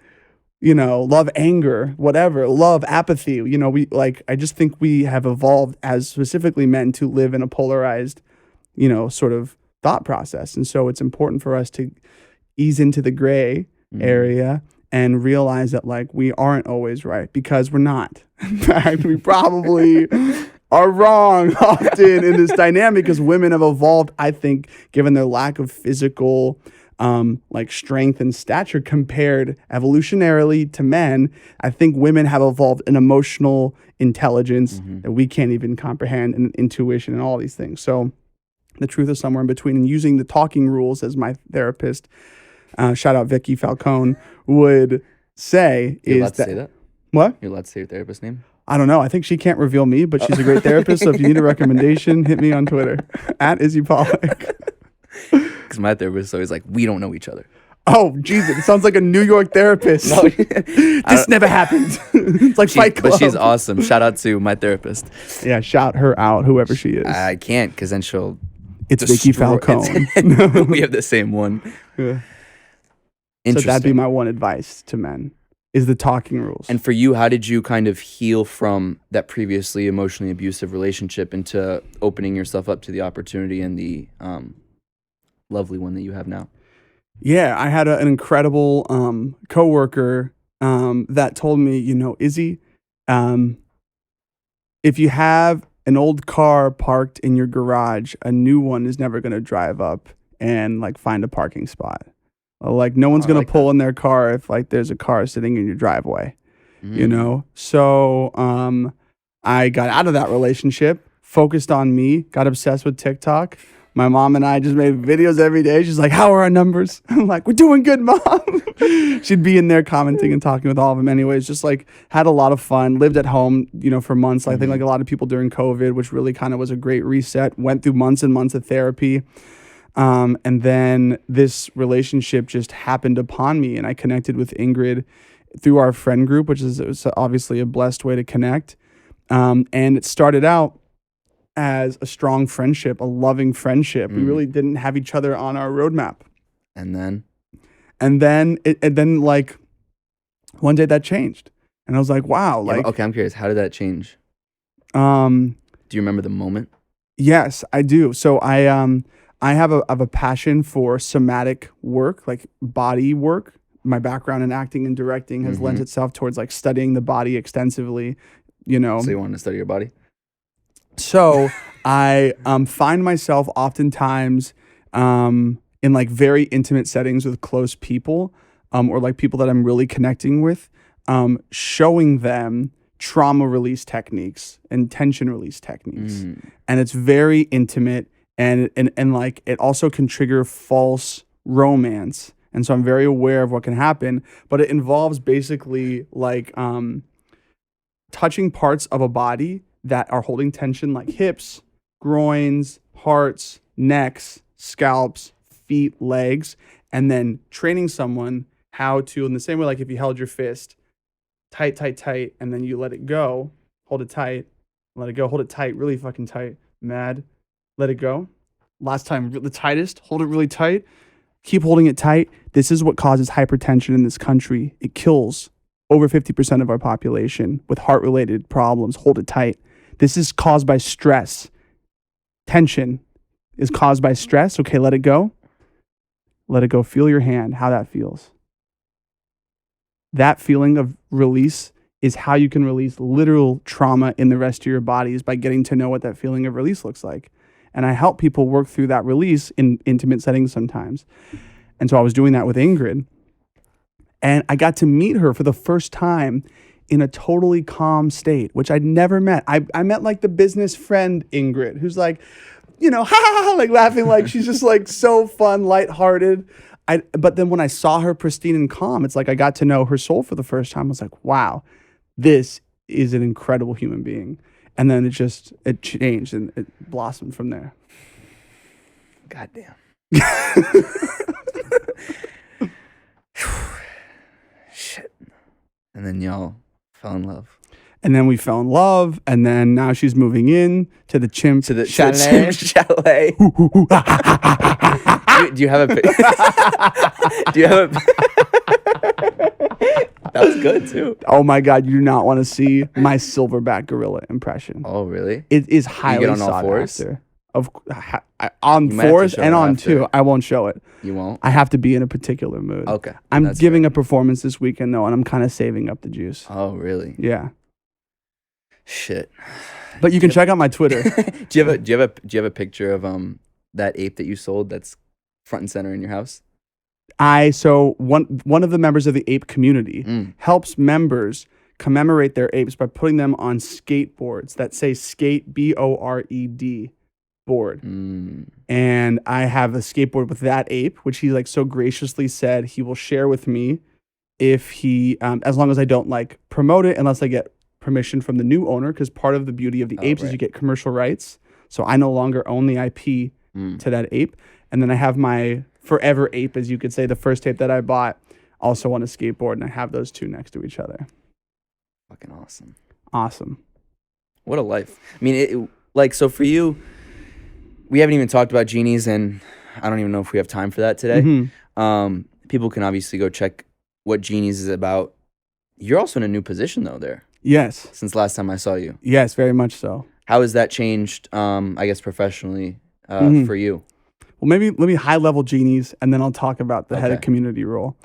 love, anger, whatever, love, apathy. I just think we have evolved as specifically men to live in a polarized, sort of thought process. And so it's important for us to ease into the gray area and realize that like we aren't always right, because we're not. In fact, we probably are wrong often in this dynamic, because women have evolved, I think, given their lack of physical like strength and stature compared evolutionarily to men. I think women have evolved an emotional intelligence that we can't even comprehend, and intuition and all these things. So the truth is somewhere in between. And using the talking rules, as my therapist, shout out Vicky Falcone, would say, You're allowed to say that? What? You're allowed to say your therapist's name? I don't know. I think she can't reveal me, but she's a great therapist. So if you need a recommendation, hit me on Twitter at Izzy Pollak. Because my therapist is always like, we don't know each other. Oh, Jesus. It sounds like a New York therapist. No, this never happened. It's like Fight Club. But she's awesome. Shout out to my therapist. Yeah, shout her out, whoever she is. I can't, because then she'll... It's Vicky Falcone. We have the same one. Yeah. So that'd be my one advice to men, is the talking rules. And for you, how did you kind of heal from that previously emotionally abusive relationship into opening yourself up to the opportunity and the lovely one that you have now? Yeah, I had an incredible coworker that told me, Izzy, if you have an old car parked in your garage, a new one is never going to drive up and like find a parking spot. Like no one's going to pull in their car if like there's a car sitting in your driveway, you know? So I got out of that relationship, focused on me, got obsessed with TikTok. My mom and I just made videos every day. She's like, how are our numbers? I'm like, we're doing good, Mom. She'd be in there commenting and talking with all of them anyways. Just like had a lot of fun, lived at home, you know, for months. I think like a lot of people during COVID, which really kind of was a great reset, went through months and months of therapy. And then this relationship just happened upon me, and I connected with Ingrid through our friend group, which is obviously a blessed way to connect. And it started out as a strong friendship, a loving friendship. We really didn't have each other on our roadmap. And then like one day that changed, and I was like, wow. Like, okay, I'm curious. How did that change? Do you remember the moment? Yes, I do. So I have a passion for somatic work, like body work. My background in acting and directing has lent itself towards like studying the body extensively, you know. So you wanted to study your body? So I find myself oftentimes in like very intimate settings with close people, or like people that I'm really connecting with, showing them trauma release techniques and tension release techniques. And it's very intimate, and like it also can trigger false romance. And so I'm very aware of what can happen, but it involves basically like touching parts of a body that are holding tension, like hips, groins, hearts, necks, scalps, feet, legs, and then training someone how to, in the same way, like if you held your fist tight, tight, tight, and then you let it go, hold it tight, let it go, hold it tight, really fucking tight, mad, let it go. Last time, the tightest, hold it really tight, keep holding it tight. This is what causes hypertension in this country. It kills over 50% of our population with heart-related problems. Hold it tight. This is caused by stress. Tension is caused by stress. Okay, let it go. Let it go. Feel your hand, how that feels. That feeling of release is how you can release literal trauma in the rest of your body, is by getting to know what that feeling of release looks like. And I help people work through that release in intimate settings sometimes. And so I was doing that with Ingrid. And I got to meet her for the first time in a totally calm state, which I'd never met. I met like the business friend Ingrid, who's like, you know, ha ha ha, like laughing, like she's just like so fun, lighthearted. But then when I saw her pristine and calm, it's like I got to know her soul for the first time. I was like, wow, this is an incredible human being. And then it changed and it blossomed from there. Goddamn. Shit. And then y'all fell in love. And then we fell in love, and then now she's moving in to the chimp chalet. Chalet. do you have a do you have a That was good too. Oh my God, you do not want to see my silverback gorilla impression. Oh really? It is highly on all sought fours? after. On fours and on two. I won't show it. You won't? I have to be in a particular mood. Okay. I'm giving a performance this weekend though, and I'm kind of saving up the juice. Oh really? Yeah. One But you can check out my Twitter. do you have a picture of that ape that you sold that's front and center in your house? So one of the members of the ape community helps members commemorate their apes by putting them on skateboards that say skate, BORED, board. And I have a skateboard with that ape, which he like so graciously said he will share with me if he, as long as I don't like promote it, unless I get permission from the new owner, because part of the beauty of the apes is you get commercial rights. So I no longer own the IP to that ape. And then I have my forever ape, as you could say, the first ape that I bought, also on a skateboard, and I have those two next to each other. Fucking awesome. Awesome. What a life. I mean, so for you, we haven't even talked about Genies, and I don't even know if we have time for that today. People can obviously go check what Genies is about. You're also in a new position, though, there. Yes. Since last time I saw you. Yes, very much so. How has that changed, I guess, professionally for you? Well, maybe let me high level Genies, and then I'll talk about the head of community role.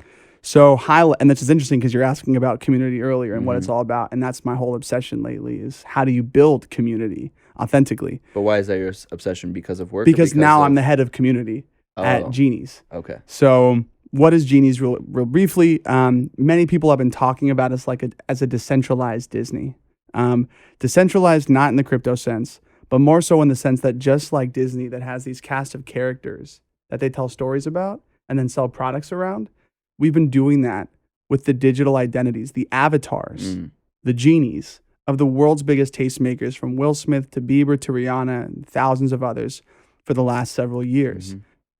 So highlight, and this is interesting because you're asking about community earlier and what it's all about, and that's my whole obsession lately is how do you build community authentically? But why is that your obsession? Because of work? Because now I'm the head of community at Genies. Okay. So what is Genies real briefly? Many people have been talking about us as a decentralized Disney. Decentralized not in the crypto sense, but more so in the sense that just like Disney that has these cast of characters that they tell stories about and then sell products around, we've been doing that with the digital identities, the avatars, the genies of the world's biggest tastemakers, from Will Smith to Bieber to Rihanna and thousands of others for the last several years.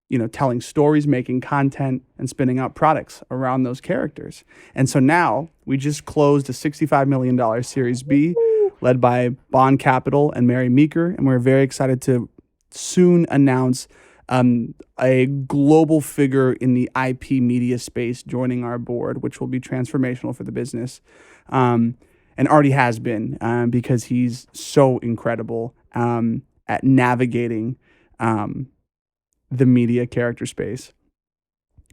You know, telling stories, making content, and spinning out products around those characters. And so now we just closed a $65 million Series B led by Bond Capital and Mary Meeker. And we're very excited to soon announce a global figure in the IP media space joining our board, which will be transformational for the business. And already has been because he's so incredible at navigating the media character space.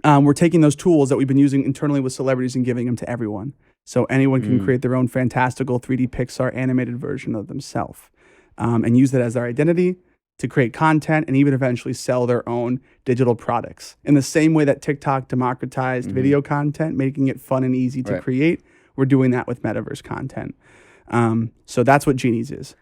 We're taking those tools that we've been using internally with celebrities and giving them to everyone. So anyone can create their own fantastical 3D Pixar animated version of themselves and use that as their identity to create content and even eventually sell their own digital products. In the same way that TikTok democratized video content, making it fun and easy to create, we're doing that with metaverse content. So that's what Genies is.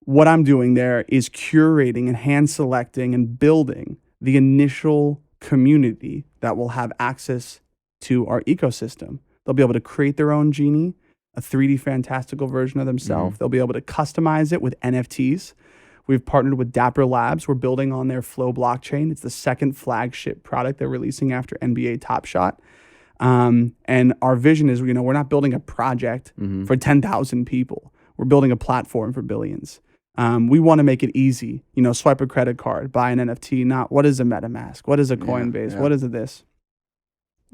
What I'm doing there is curating and hand selecting and building the initial community that will have access to our ecosystem. They'll be able to create their own genie, a 3D fantastical version of themselves. They'll be able to customize it with NFTs. We've partnered with Dapper Labs. We're building on their Flow blockchain. It's the second flagship product they're releasing after NBA Top Shot. And our vision is, we're not building a project for 10,000 people. We're building a platform for billions. We want to make it easy. Swipe a credit card, buy an NFT. Not what is a MetaMask? What is a Coinbase? What is this?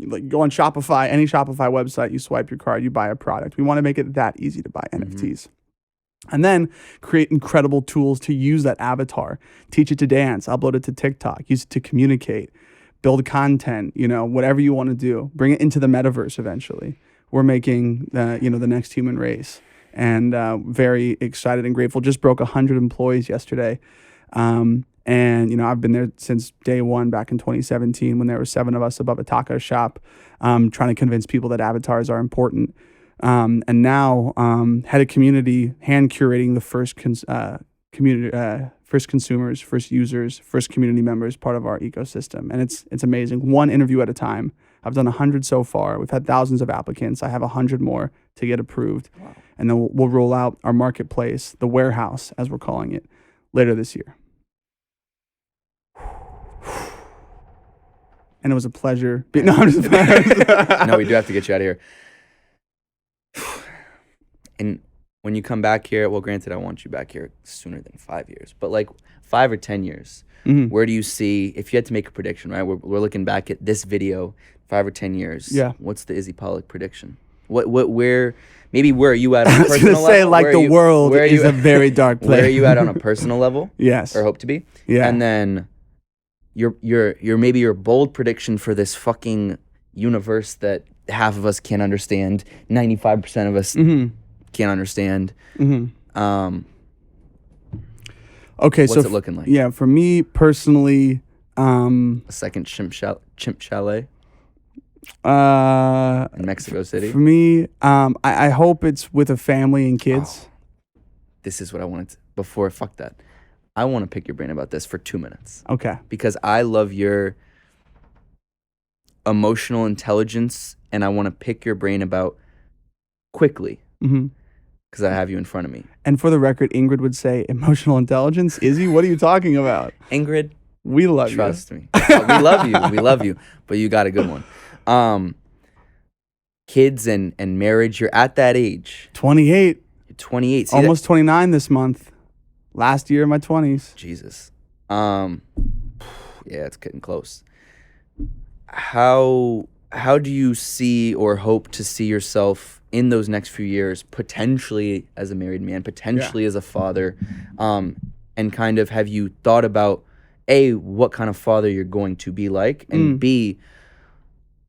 Like go on Shopify, any Shopify website, you swipe your card, you buy a product. We want to make it that easy to buy NFTs. And then create incredible tools to use that avatar. Teach it to dance, upload it to TikTok, use it to communicate, build content, whatever you want to do. Bring it into the metaverse eventually. We're making the next human race. And very excited and grateful. Just broke 100 employees yesterday. And, I've been there since day one back in 2017 when there were 7 of us above a taco shop trying to convince people that avatars are important. And now head of community, hand curating the first first consumers, first users, first community members, part of our ecosystem. And it's amazing. One interview at a time. I've done 100 so far. We've had thousands of applicants. I have 100 more to get approved. Wow. And then we'll roll out our marketplace, the warehouse, as we're calling it, later this year. And it was a pleasure. No, I'm just No, we do have to get you out of here. And when you come back here, well, granted, I want you back here sooner than 5 years, but like 5 or 10 years, where do you see, if you had to make a prediction, right? We're looking back at this video, 5 or 10 years. Yeah. What's the Izzy Pollak prediction? Where are you at on a personal level? I was going to say, like, the world is a very dark place. Where are you at on a personal level? Yes. Or hope to be? Yeah. And then your bold prediction for this fucking universe that half of us can't understand, 95% of us can't understand. Okay, what's it looking like? Yeah, for me personally, a second chimp chalet in Mexico City. For me, I hope it's with a family and kids. Oh, this is what I wanted to, before fuck that. I want to pick your brain about this for 2 minutes. Okay. Because I love your emotional intelligence, and I want to pick your brain about quickly. Because I have you in front of me. And for the record, Ingrid would say, emotional intelligence? Izzy, what are you talking about? Ingrid, we love trust me. We love you. We love you. But you got a good one. Kids and marriage, you're at that age. 28. You're 28. See, almost 29 this month. Last year in my 20s. Jesus. Yeah, it's getting close. How do you see or hope to see yourself in those next few years, potentially as a married man, potentially as a father, and kind of have you thought about, A, what kind of father you're going to be like, and B,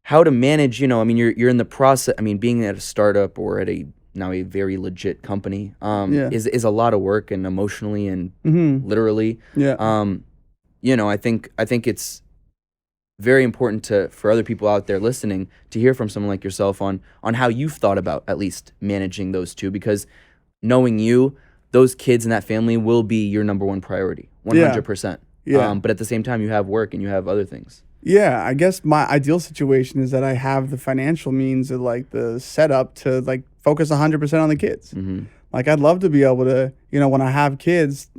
how to manage, I mean, you're in the process. I mean, being at a startup or at now a very legit company is a lot of work, and emotionally and literally. Yeah. I think it's very important for other people out there listening to hear from someone like yourself on how you've thought about at least managing those two, because knowing you, those kids and that family will be your number one priority, 100%. Yeah. But at the same time, you have work and you have other things. Yeah, I guess my ideal situation is that I have the financial means of like the setup to like focus 100% on the kids. Like I'd love to be able to, when I have kids,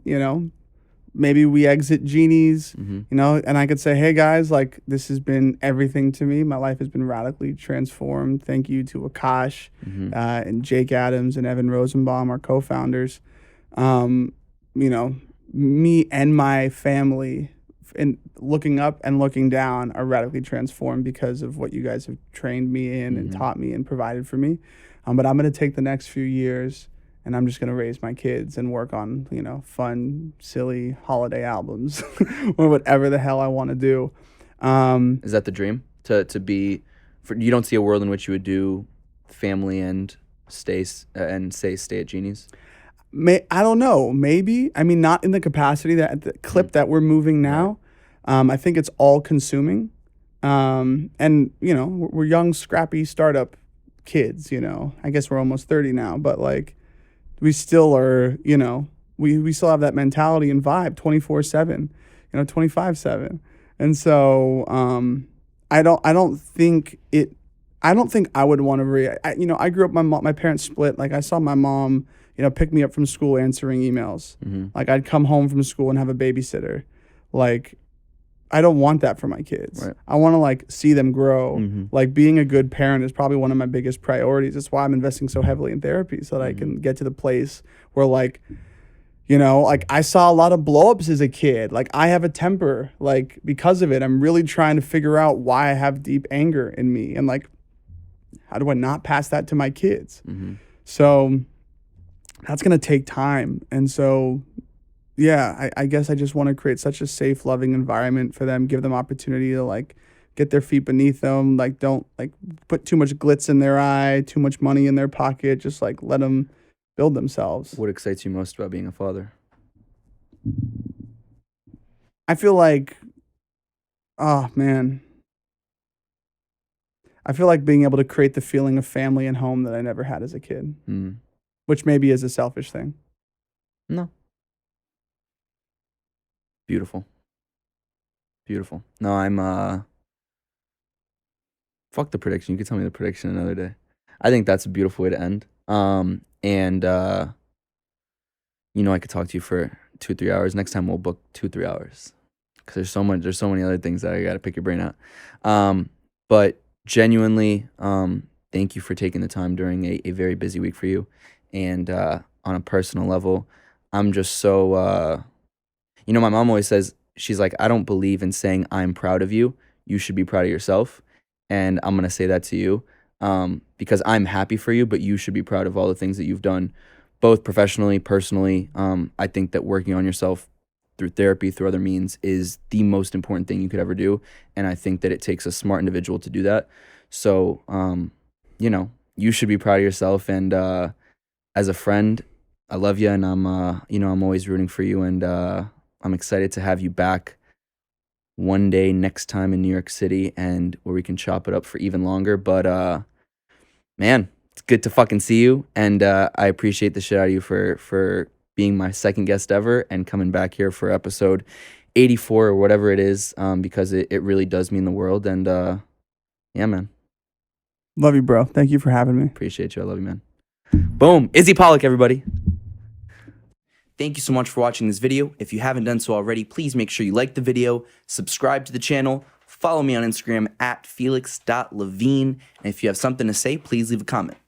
maybe we exit Genies, and I could say, hey guys, like this has been everything to me. My life has been radically transformed. Thank you to Akash and Jake Adams and Evan Rosenbaum, our co-founders. Me and my family, and looking up and looking down, are radically transformed because of what you guys have trained me in and taught me and provided for me. But I'm going to take the next few years and I'm just going to raise my kids and work on, fun, silly holiday albums or whatever the hell I want to do. Is that the dream? To be, you don't see a world in which you would do family and stay at Genies? I don't know. Maybe. I mean, not in the capacity that the clip that we're moving now. I think it's all consuming. And, we're young, scrappy startup kids, I guess we're almost 30 now, but like we still are, we still have that mentality and vibe 24/7, 25/7. And so I don't think I would want to I grew up, my parents split. Like I saw my mom pick me up from school answering emails. Like I'd come home from school and have a babysitter. Like I don't want that for my kids. Right. I want to like see them grow. Like being a good parent is probably one of my biggest priorities. That's why I'm investing so heavily in therapy, so that I can get to the place where like I saw a lot of blow-ups as a kid. Like I have a temper. Like because of it, I'm really trying to figure out why I have deep anger in me, and like how do I not pass that to my kids? So that's going to take time. And so, yeah, I guess I just want to create such a safe, loving environment for them, give them opportunity to like get their feet beneath them. Like don't like put too much glitz in their eye, too much money in their pocket. Just like let them build themselves. What excites you most about being a father? I feel like, oh man. I feel like being able to create the feeling of family and home that I never had as a kid. Which maybe is a selfish thing. No. Beautiful. No, I'm fuck the prediction. You can tell me the prediction another day. I think that's a beautiful way to end. And I could talk to you for 2-3 hours. Next time we'll book 2-3 hours. Because there's so many other things that I gotta pick your brain out. But genuinely, thank you for taking the time during a very busy week for you. And on a personal level, I'm just so, my mom always says, she's like, I don't believe in saying I'm proud of you. You should be proud of yourself. And I'm going to say that to you because I'm happy for you, but you should be proud of all the things that you've done, both professionally, personally. I think that working on yourself through therapy, through other means, is the most important thing you could ever do. And I think that it takes a smart individual to do that. So, you should be proud of yourself. And as a friend, I love you, and I'm always rooting for you, and I'm excited to have you back one day next time in New York City, and where we can chop it up for even longer. But man, it's good to fucking see you, and I appreciate the shit out of you for being my second guest ever and coming back here for episode 84 or whatever it is, because it really does mean the world. And yeah, man. Love you, bro. Thank you for having me. Appreciate you. I love you, man. Boom. Izzy Pollak, everybody. Thank you so much for watching this video. If you haven't done so already, please make sure you like the video, subscribe to the channel, follow me on Instagram at felix.levine, and if you have something to say, please leave a comment.